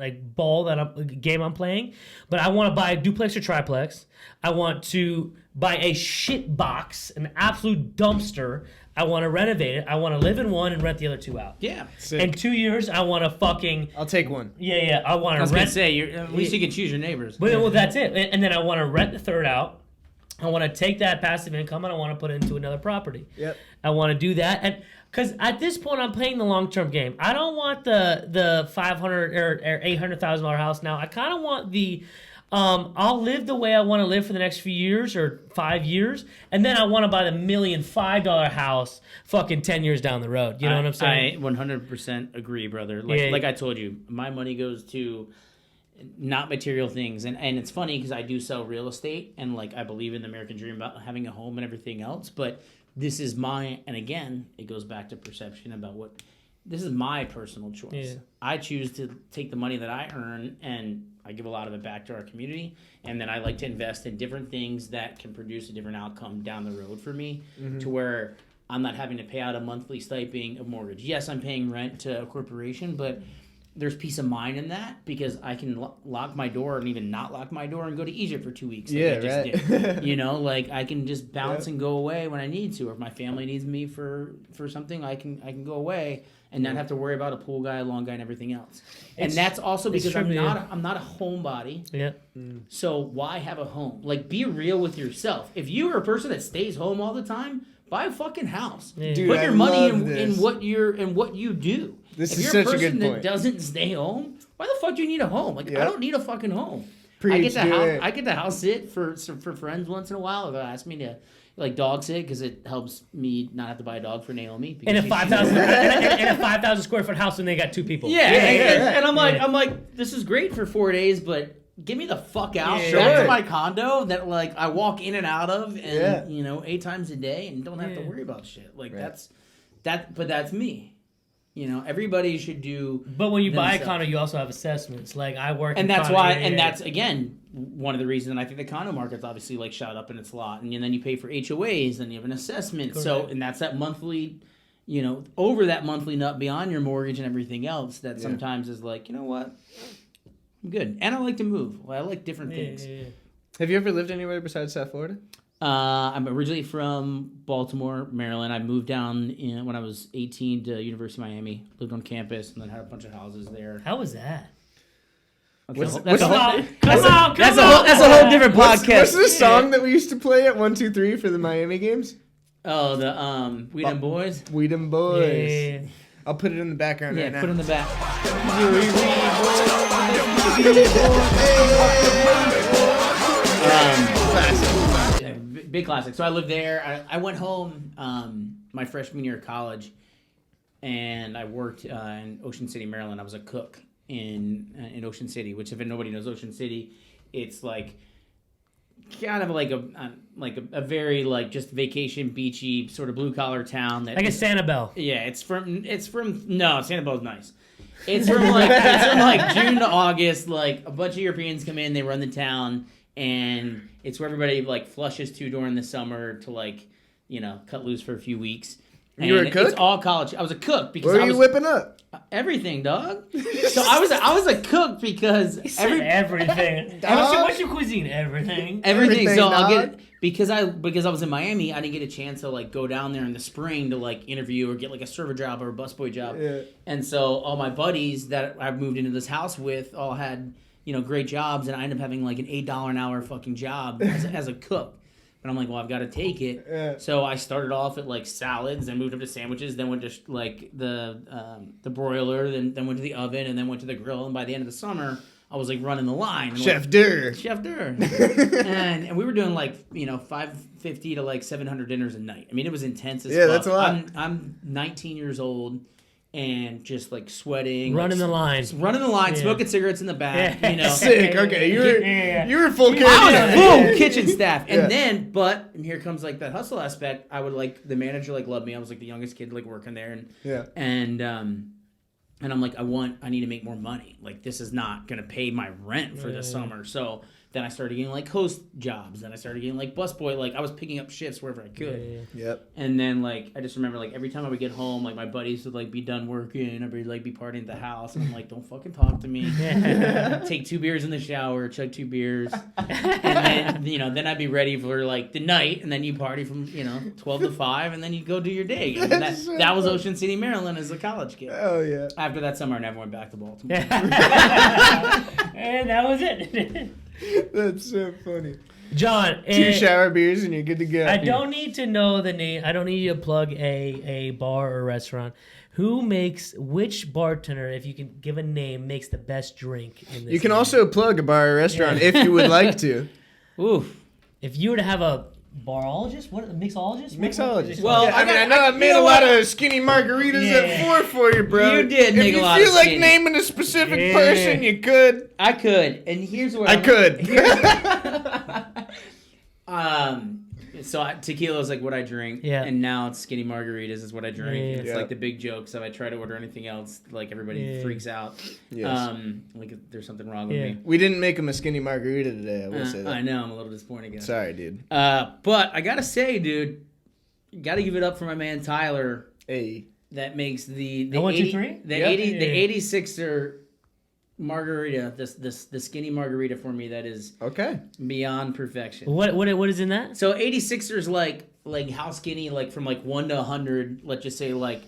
game I'm playing. But I want to buy a duplex or triplex. I want to buy a shit box, an absolute dumpster. I want to renovate it. I want to live in one and rent the other two out. Yeah. Sick. In 2 years, I want to fucking... I'll take one. Yeah. I want to rent... I was going to say, at least you can choose your neighbors. Well, that's it. And then I want to rent the third out. I want to take that passive income and I want to put it into another property. Yep. I want to do that. And because at this point, I'm playing the long-term game. I don't want the $500,000 or $800,000 house now. I kind of want the... I'll live the way I want to live for the next few years or 5 years, and then I want to buy the $1.5 million house fucking 10 years down the road. You know what I'm saying? I 100% agree, brother. Like I told you, my money goes to not material things, and it's funny because I do sell real estate, and I believe in the American dream about having a home and everything else, but this is and again, it goes back to perception about this is my personal choice. Yeah. I choose to take the money that I earn and I give a lot of it back to our community. And then I like to invest in different things that can produce a different outcome down the road for me to where I'm not having to pay out a monthly stipend of mortgage. Yes, I'm paying rent to a corporation, but there's peace of mind in that because I can lock my door and even not lock my door and go to Egypt for 2 weeks. Like I just did. I can just bounce and go away when I need to, or if my family needs me for something, I can go away and not have to worry about a pool guy, a lawn guy, and everything else. And that's also because I'm not a homebody. Yeah. So why have a home? Be real with yourself. If you are a person that stays home all the time, buy a fucking house. Yeah. Dude, put your money in what you do. This if is you're such a a person good point. that doesn't stay home, why the fuck do you need a home? I don't need a fucking home. Preach, I get to house sit for friends once in a while. They'll ask me to dog sit because it helps me not have to buy a dog for Naomi. In a 5,000 square foot house when they got two people. Yeah. And I'm like, this is great for 4 days, but get me the fuck out back to my condo that I walk in and out of and 8 times a day and don't have to worry about shit. But that's me. Everybody should do. But when you buy a condo, you also have assessments. I work, and that's why, and that's again one of the reasons I think the condo market's obviously shot up in its lot, and then you pay for HOAs, and you have an assessment. Correct. So, and that's that monthly, over that monthly nut beyond your mortgage and everything else. That sometimes is you know what, I'm good, and I like to move. I like different things. Yeah. Have you ever lived anywhere besides South Florida? I'm originally from Baltimore, Maryland. I moved down when I was 18 to University of Miami. Lived on campus and then had a bunch of houses there. How was that? That's a whole different podcast. What's the song that we used to play at 1, 2, 3 for the Miami games? Oh, the We Dem Boys. We Dem Boys. Yeah. I'll put it in the background right now. Yeah, put it in the back. Big classic. So I lived there. I went home my freshman year of college, and I worked in Ocean City, Maryland. I was a cook in Ocean City, which if nobody knows Ocean City, it's kind of a very just vacation beachy sort of blue collar town that like a Sanibel. Yeah, it's from no, Sanibel's nice. It's from June to August. A bunch of Europeans come in, they run the town, and it's where everybody flushes to during the summer to cut loose for a few weeks. And you were a cook? It's all college. I was a cook because what were you whipping up? Everything, dog. So I was a cook because everything. What's your cuisine? Everything. Everything. So dog. I'll get because I was in Miami. I didn't get a chance to go down there in the spring to interview or get a server job or a busboy job. Yeah. And so all my buddies that I moved into this house with all had great jobs, and I ended up having an $8 an hour fucking job as a cook. But I'm well, I've got to take it. Yeah. So I started off at salads, then moved up to sandwiches, then went to the broiler, then went to the oven, and then went to the grill. And by the end of the summer, I was running the line. Chef Duerr. and we were doing 550 to 700 dinners a night. I mean, it was intense as fuck. Yeah, that's a lot. I'm 19 years old. And just sweating, running the line, smoking cigarettes in the back. Sick. Okay, you were full kitchen. I was full kitchen staff, and then and here comes that hustle aspect. I would the manager loved me. I was the youngest kid working there, and And I'm like, I need to make more money. Like, this is not going to pay my rent for the summer. So then I started getting, like, host jobs. Then I started getting, like, busboy. Like, I was picking up shifts wherever I could. Yep. And then, like, I just remember, like, every time I would get home, like, my buddies would, like, be done working. I'd be, like, be partying at the house. And I'm like, don't fucking talk to me. Take 2 beers in the shower, chug 2 beers. And then, then I'd be ready for, like, the night. And then you party from, 12 to 5. And then you go do your day. And that was Ocean City, Maryland as a college kid. Oh, yeah. After that summer, I never went back to Baltimore. And that was it. That's so funny. John, 2 shower beers and you're good to go. I don't need to know the name. I don't need you to plug a bar or restaurant. Which bartender, if you can give a name, makes the best drink in this? You can also plug a bar or restaurant if you would like to. Oof. If you were to have a barologist, a mixologist? Mixologist. Well, yeah, I know I made a lot of skinny margaritas at 4 for you, bro. You did make a lot of If you feel like skinny. naming a specific person, you could. I could, and here's what I could. So tequila is like what I drink, Yeah. and now it's skinny margaritas is what I drink. Yeah. It's Yeah. like the big joke. So if I try to order anything else, like everybody freaks out. Yes. Like there's something wrong with me. We didn't make him a skinny margarita today, I will say that. I know, I'm a little disappointed, guys. Sorry, dude. But I gotta say, dude, gotta give it up for my man Tyler. Hey. That makes the 1, 2, 80 3? the Yep. 80 the 86er margarita, the skinny margarita for me that is Okay. beyond perfection. What is in that? So 86ers like how skinny, like from like 1 to 100, let's just say like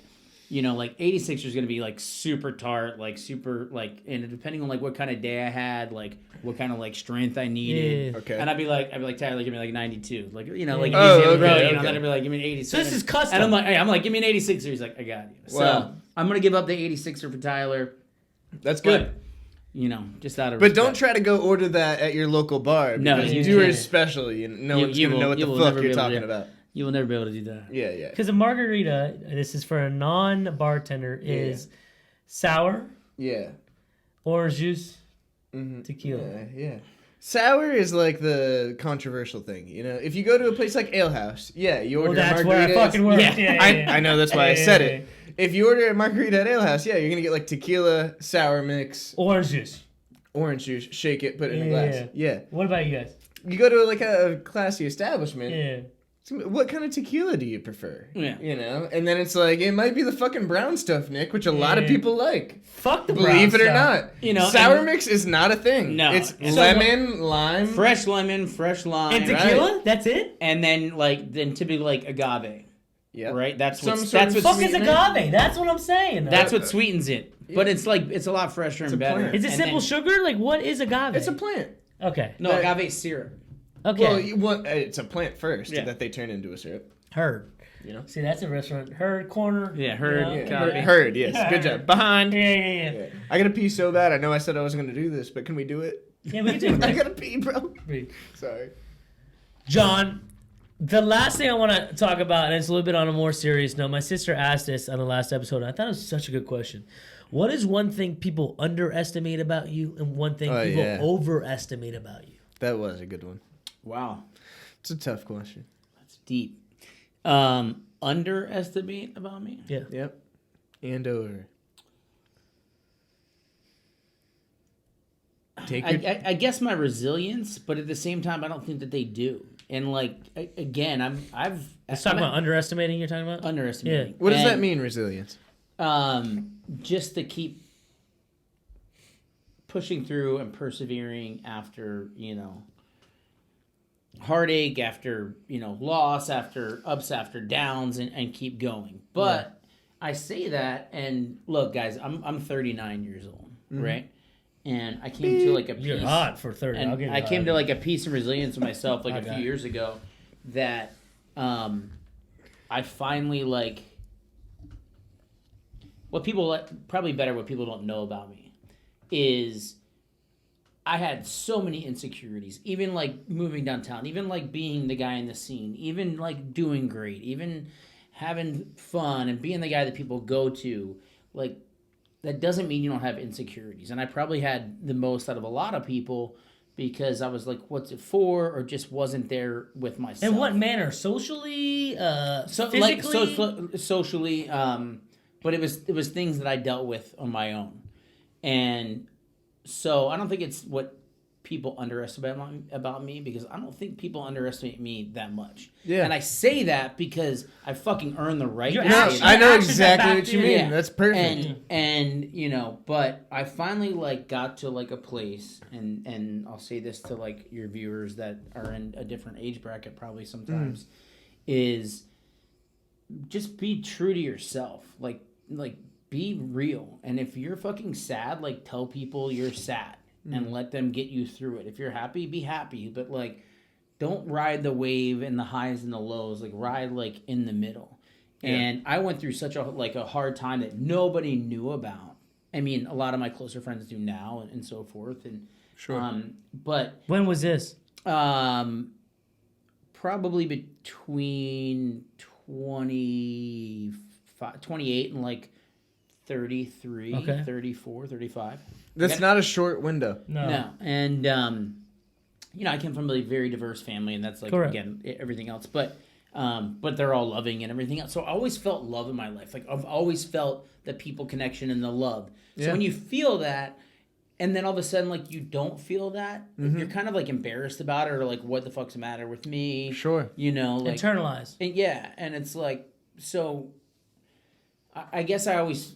86 is gonna be like super tart, like super like, and depending on like what kind of day I had, like what kind of like strength I needed. Yeah. Okay. And I'd be like Tyler, give me like 92, like like Oh, easy on the okay, road, okay. Then I'd be like, give me an 87. So this is custom. And I'm like, give me an 86er. He's like, I got you. Wow. So I'm gonna give up the 86er for Tyler. That's good. But, just out of But respect. don't try to go order that at your local bar. No, because you Duerr can't. is special. No one's you going to will- know what you the will fuck never be you're able to talking do- about. You will never be able to do that. Yeah, yeah. Because a margarita, this is for a non-bartender, is sour, Yeah. orange juice, Mm-hmm. tequila. Yeah. Sour is like the controversial thing, If you go to a place like Ale House, you order Well, that's a where margarita. I fucking work. Yeah. I know, that's why I said Yeah. it. If you order a margarita at Ale House, you're going to get like tequila, sour mix, Orange juice. orange juice, shake it, put it in a glass. Yeah. What about you guys? You go to like a classy establishment. Yeah. What kind of tequila do you prefer? Yeah. And then it's like, it might be the fucking brown stuff, Nick, which a lot of Yeah. people like. Fuck the Believe it brown or stuff. not. Sour mix is not a thing. No. It's And- lemon, lime. Fresh lemon, fresh lime, And tequila? That's it? and then typically like agave. Yep. Right? That's Some what's sort that's of what's Fuck is sweetener? agave? That's what I'm saying. that's what sweetens it. But it's a lot fresher It's and a better. plant. Is it And simple then- sugar? Like, what is agave? It's a plant. Okay. No, that- agave syrup. Okay. Well, it's a plant first Yeah. that they turn into a syrup. Heard. You know? See, that's a restaurant. Heard corner. Yeah, Heard. You know? Copy. Heard, yes. Yeah, Good heard. job. Behind. Yeah. Yeah. I gotta pee so bad. I know I said I wasn't gonna do this, but can we do it? Yeah, we can do I it. gotta pee, bro. Right. Sorry. John, the last thing I want to talk about, and it's a little bit on a more serious note. My sister asked this on the last episode, and I thought it was such a good question. What is one thing people underestimate about you, and one thing people overestimate about you? That was a good one. Wow. It's a tough question. That's deep. Underestimate about me? Yeah. Yep. And over. I guess my resilience, but at the same time, I don't think that they do. And like again, Let's talk about underestimating. You're talking about underestimating. What does And, that mean, resilience? Just to keep pushing through and persevering after heartache, after loss, after ups, after downs, and keep going. But I say that, and look, guys, I'm 39 years old, right? And I came to like a peace. You're hot for 30. I'll And give you I that. came to like a peace and resilience with myself like I a got few it. years ago that I finally like what people probably better what people don't know about me is I had so many insecurities, even like moving downtown, even like being the guy in the scene, even like doing great, even having fun and being the guy that people go to. Like, that doesn't mean you don't have insecurities. And I probably had the most out of a lot of people because I was like, what's it for? Or just wasn't there with myself. In what manner? Socially? So, physically? like socially, but it was things that I dealt with on my own, and so I don't think it's what people underestimate about me, because I don't think people underestimate me that much. Yeah. And I say that because I fucking earned the right Your to actions- say I that. know actions exactly are what you back mean. Yeah. That's perfect. And you know, but I finally like got to like a place, and I'll say this to like your viewers that are in a different age bracket probably sometimes, is just be true to yourself. Like be real. And if you're fucking sad, like tell people you're sad and let them get you through it. If you're happy, be happy, but like don't ride the wave and the highs and the lows. Like ride like in the middle. Yeah. And I went through such a hard time that nobody knew about. I mean, a lot of my closer friends do now and so forth. And Sure. But When was this? probably between 28 and like 33, Okay. 34, 35. That's not a short window. No. And, you know, I came from a very diverse family, and that's like, Correct. again, everything else. But they're all loving and everything else. So I always felt love in my life. Like I've always felt the people connection and the love. So Yeah. when you feel that, and then all of a sudden, like, you don't feel that, you're kind of like embarrassed about it, or like, what the fuck's the matter with me? Sure. You know, like, Internalize. and yeah, and it's like, so I guess I always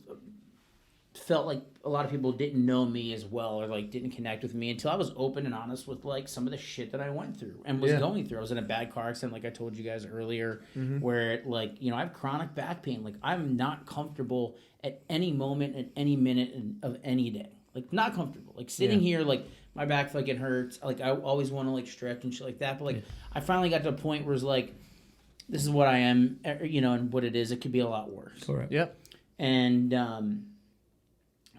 felt like a lot of people didn't know me as well, or like didn't connect with me until I was open and honest with like some of the shit that I went through and was going through. I was in a bad car accident, like I told you guys earlier, where like, you know, I have chronic back pain. Like I'm not comfortable at any moment, at any minute of any day. Like not comfortable. Like sitting here, like my back fucking hurts. Like I always want to like stretch and shit like that. But like I finally got to a point where it's like, this is what I am, you know, and what it is. It could be a lot worse. Correct. Yep. And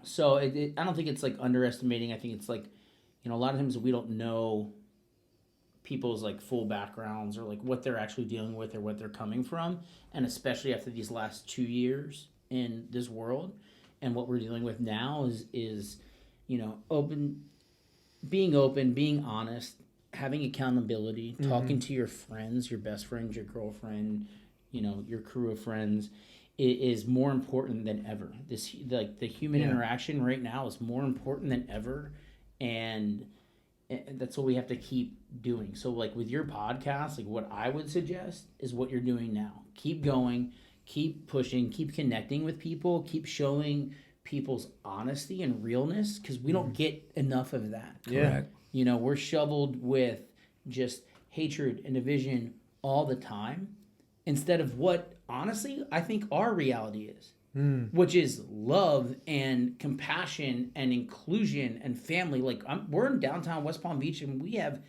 so I don't think it's like underestimating. I think it's like, you know, a lot of times we don't know people's like full backgrounds or like what they're actually dealing with or what they're coming from. And especially after these last 2 years in this world, and what we're dealing with now is you know, being open, being honest, having accountability, talking to your friends, your best friends, your girlfriend, you know, your crew of friends, is more important than ever. This like the human interaction right now is more important than ever, and that's what we have to keep doing. So like with your podcast, like what I would suggest is what you're doing now. Keep going, keep pushing, keep connecting with people, keep showing people's honesty and realness, because we don't get enough of that. Yeah. You know, we're shoveled with just hatred and division all the time, instead of what, honestly, I think our reality is, which is love and compassion and inclusion and family. Like, we're in downtown West Palm Beach, and we have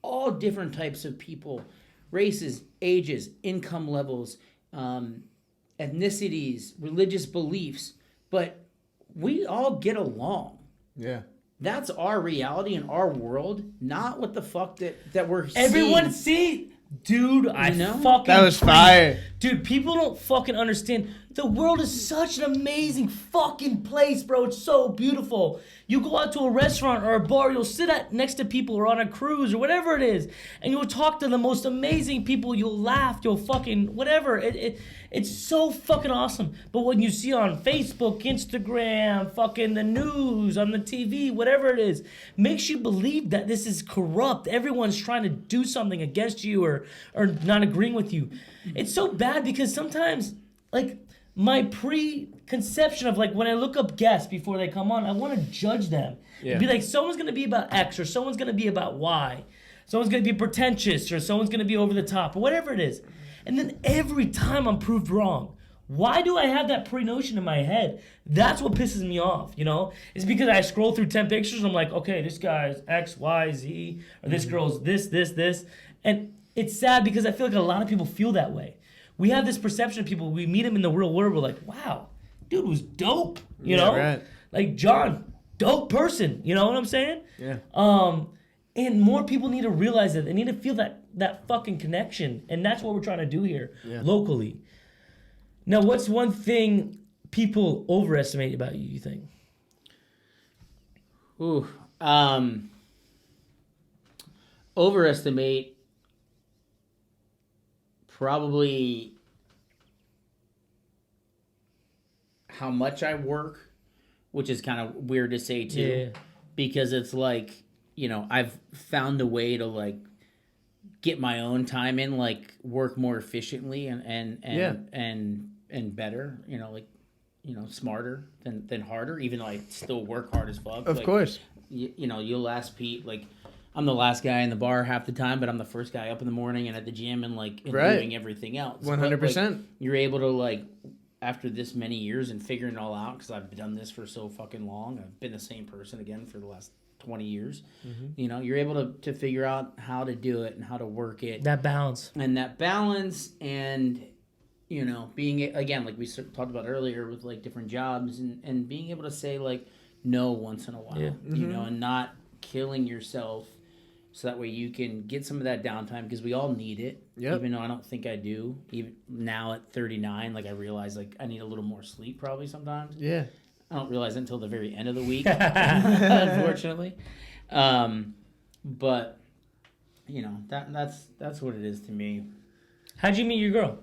all different types of people, races, ages, income levels, ethnicities, religious beliefs, but we all get along. Yeah. That's our reality in our world, not what the fuck that we're Everyone seeing. see, dude. I know? fucking. That was fire. Dude, people don't fucking understand. The world is such an amazing fucking place, bro. It's so beautiful. You go out to a restaurant or a bar, you'll sit next to people or on a cruise or whatever it is, and you'll talk to the most amazing people. You'll laugh. You'll fucking whatever. It's so fucking awesome. But when you see on Facebook, Instagram, fucking the news, on the TV, whatever it is, makes you believe that this is corrupt. Everyone's trying to do something against you or not agreeing with you. It's so bad because sometimes, like, my preconception of, like, when I look up guests before they come on, I want to judge them. Yeah. Be like, someone's going to be about X or someone's going to be about Y. Someone's going to be pretentious or someone's going to be over the top or whatever it is. And then every time I'm proved wrong. Why do I have that pre-notion in my head? That's what pisses me off, you know? It's because I scroll through 10 pictures and I'm like, okay, this guy's X, Y, Z, or this girl's this. And it's sad because I feel like a lot of people feel that way. We have this perception of people, we meet them in the real world, we're like, wow, dude was dope, you know? Right. Like, Jon, dope person, you know what I'm saying? Yeah. And more people need to realize that. They need to feel that fucking connection. And that's what we're trying to do here, locally. Now, what's one thing people overestimate about you think? Ooh. Overestimate probably how much I work, which is kind of weird to say too, because it's like, you know, I've found a way to like get my own time in, like work more efficiently and better, you know, like, you know, smarter than harder, even though I still work hard as fuck. Of course. You know, you'll ask Pete, like, I'm the last guy in the bar half the time, but I'm the first guy up in the morning and at the gym and like doing everything else. 100%. Like, you're able to like, after this many years and figuring it all out, because I've done this for so fucking long, I've been the same person again for the last 20 years. You know, you're able to figure out how to do it and how to work it. That balance. And, you know, being, again, like we talked about earlier with like different jobs and being able to say like no once in a while, you know, and not killing yourself so that way you can get some of that downtime, because we all need it. Even though I don't think I do. Even now at 39, like I realize like I need a little more sleep probably sometimes. I don't realize it until the very end of the week, unfortunately. But you know, that's what it is to me. How'd you meet your girl?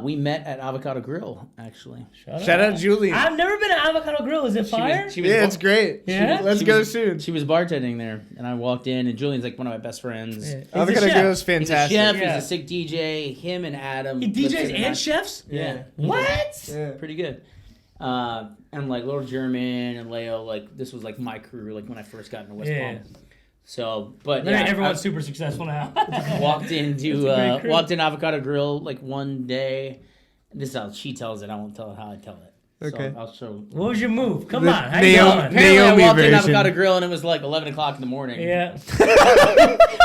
We met at Avocado Grill, actually. Shout out Julie. I've never been to Avocado Grill. Is it fire? It's great. Let's go soon. She was bartending there, and I walked in, and Julian's like one of my best friends. Avocado Grill is fantastic. He's a chef. He's a sick DJ. Him and Adam. He DJs and chefs? Yeah. What? Yeah. Pretty good. And like Little German and Leo, like this was like my crew, like when I first got into West Palm. So, but everyone's super successful now. walked in Avocado Grill like one day. This is how she tells it. I won't tell it how I tell it. Okay. So I'll show. What was your move? Come on. How you doing? Apparently I walked in Avocado Grill and it was like 11 o'clock in the morning. Yeah.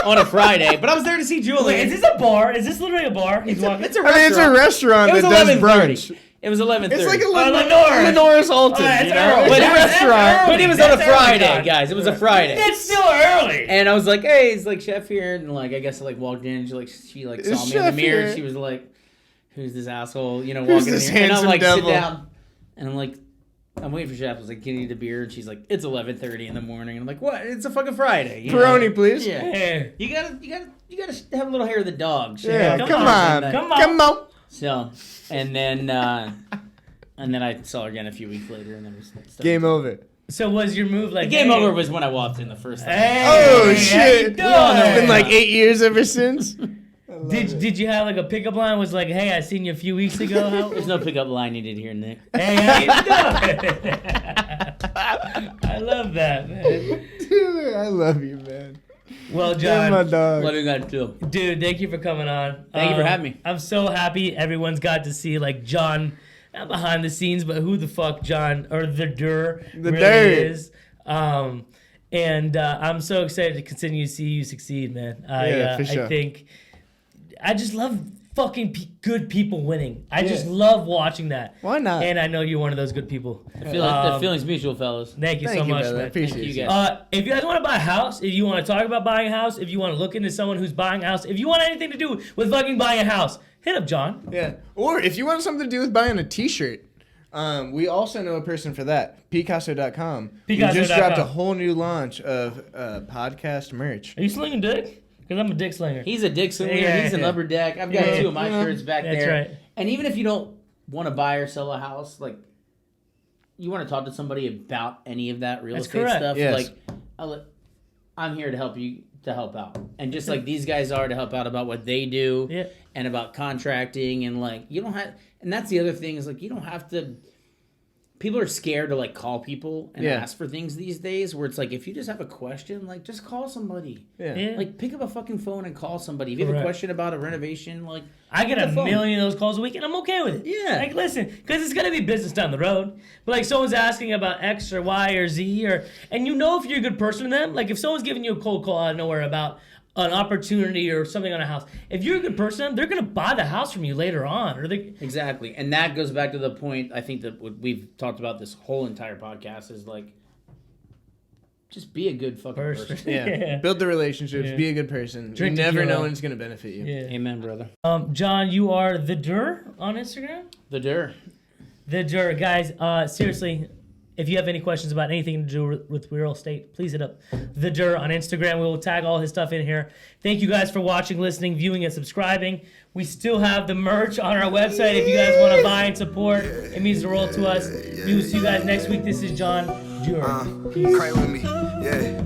On a Friday, but I was there to see Julie. Wait, is this a bar? Is this literally a bar? It's a restaurant. I mean, it's a restaurant that does brunch. It was 11:30. It's like a Lenore's Alton, you know? But restaurant. But it was on a Friday, guys. It was a Friday. It's still early. And I was like, "Hey, it's like chef here," and like I guess I like walked in. And she saw me in the mirror. And she was like, "Who's this asshole?" You know, walking in here. And I'm like, "Sit down." And I'm like, I'm waiting for chef. I was like, "Can you need a beer?" And she's like, "It's 11:30 in the morning." And I'm like, "What? It's a fucking Friday." Peroni, please. Yeah. Hey. You gotta have a little hair of the dog. Yeah. Come on. So, and then I saw her again a few weeks later, and then we started. Game over. So was your move like... Game over was when I walked in the first time. Hey, shit. We all know It's been like 8 years ever since. Did you have like a pickup line? Was like, hey, I seen you a few weeks ago. There's no pickup line needed here, Nick. Hey, how you doing? I love that, man. Dude, I love you, man. Well, John. You're my dog. Love you guys too. Dude, thank you for coming on. Thank you for having me. I'm so happy everyone's got to see like Jon, not behind the scenes, but who the fuck Jon or the Duerr is. And I'm so excited to continue to see you succeed, man. For sure. I just love fucking good people winning. I just love watching that. Why not? And I know you're one of those good people. I feel like the feeling's mutual, fellas. Thank you so much, brother. man. Appreciate you guys. If you guys want to buy a house, if you want to talk about buying a house, if you want to look into someone who's buying a house, if you want anything to do with fucking buying a house, hit up Jon. Yeah. Or if you want something to do with buying a t-shirt, we also know a person for that. Picasso.com. We just dropped a whole new launch of podcast merch. Are you slinging dick? Because I'm a dick slinger. He's a dick slinger. He's an upper deck. I've got two of my shirts back there. That's right. And even if you don't want to buy or sell a house, like you want to talk to somebody about any of that real estate stuff, like I'm here to help you to help out. And just like these guys are to help out about what they do and about contracting and like you don't have, and that's the other thing is like you don't have to. People are scared to like call people and ask for things these days where it's like if you just have a question, like just call somebody. Like pick up a fucking phone and call somebody. If you have a question about a renovation, like I get a million of those calls a week and I'm okay with it. Yeah. Like listen, because it's gonna be business down the road. But like someone's asking about X or Y or Z and you know if you're a good person to them, like if someone's giving you a cold call out of nowhere about an opportunity or something on a house. If you're a good person, they're gonna buy the house from you later on, or they exactly. And that goes back to the point I think that what we've talked about this whole entire podcast is like, just be a good fucking person. Build the relationships. Be a good person. You never know when it's gonna benefit you. Amen, brother. Jon, you are the Duerr on Instagram. The Duerr. The Duerr, guys. Seriously, If you have any questions about anything to do with real estate, please hit up The Duerr on Instagram. We will tag all his stuff in here. Thank you guys for watching, listening, viewing, and subscribing. We still have the merch on our website if you guys want to buy and support. It means the world to us. We will see you guys next week. This is Jon Duerr. Peace. Cry with me, yeah.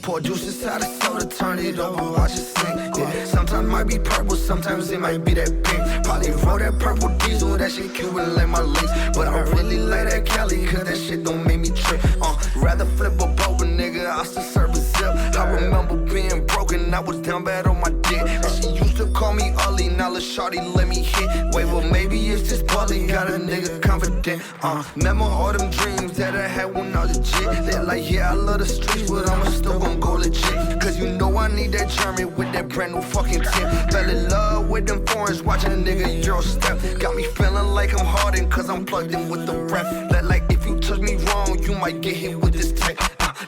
Pour juice inside a soda, turn it over, watch it sing. Yeah. Sometimes it might be purple, sometimes it might be that pink. Probably roll that purple diesel, that shit Cuban like my links. But I really like that Cali, cause that shit don't make me trip. Rather flip a boat, but nigga, I still serve a zip. I remember being broken, I was down bad on my dick. And she used to call me Ollie, now lil' shawty let me hit. Wait, well maybe it's just Bully, got a nigga confident. Remember all them dreams that I had when I was legit. They're like, yeah, I love the streets, but I'm still gon' go legit. Cause you know I need that German with that brand new fucking tip. Fell in love with them foreigns, watching a nigga Euro step. Got me feeling like I'm Harden, cause I'm plugged in with the rep. Like if you touch me wrong, you might get hit with this tech.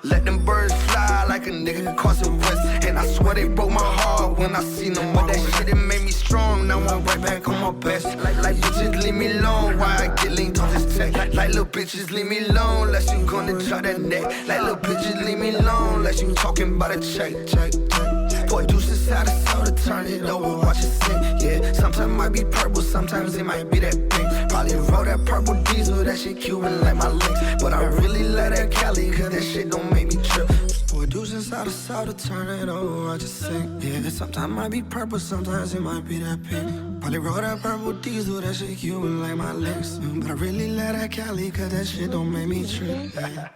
Let them birds fly like a nigga causing rest. And I swear they broke my heart when I seen them. But that shit, it made me strong, now I'm right back on my best. Like bitches, leave me alone, why I get linked on this tech. Like little bitches, leave me alone, unless you gonna try that neck. Like little bitches, leave me alone, unless you talking about a check. Pour juice inside a soda, turn it over, watch it sing. Yeah, sometimes it might be purple, sometimes it might be that pink. Probably roll that purple diesel, that shit Cuban like my links. But I really like that Cali, cause that shit don't make me trip. Pour juice inside a soda, turn it over, watch it sing. Yeah, sometimes it might be purple, sometimes it might be that pink. Probably roll that purple diesel, that shit Cuban like my links. But I really like that Cali, cause that shit don't make me trip. Yeah.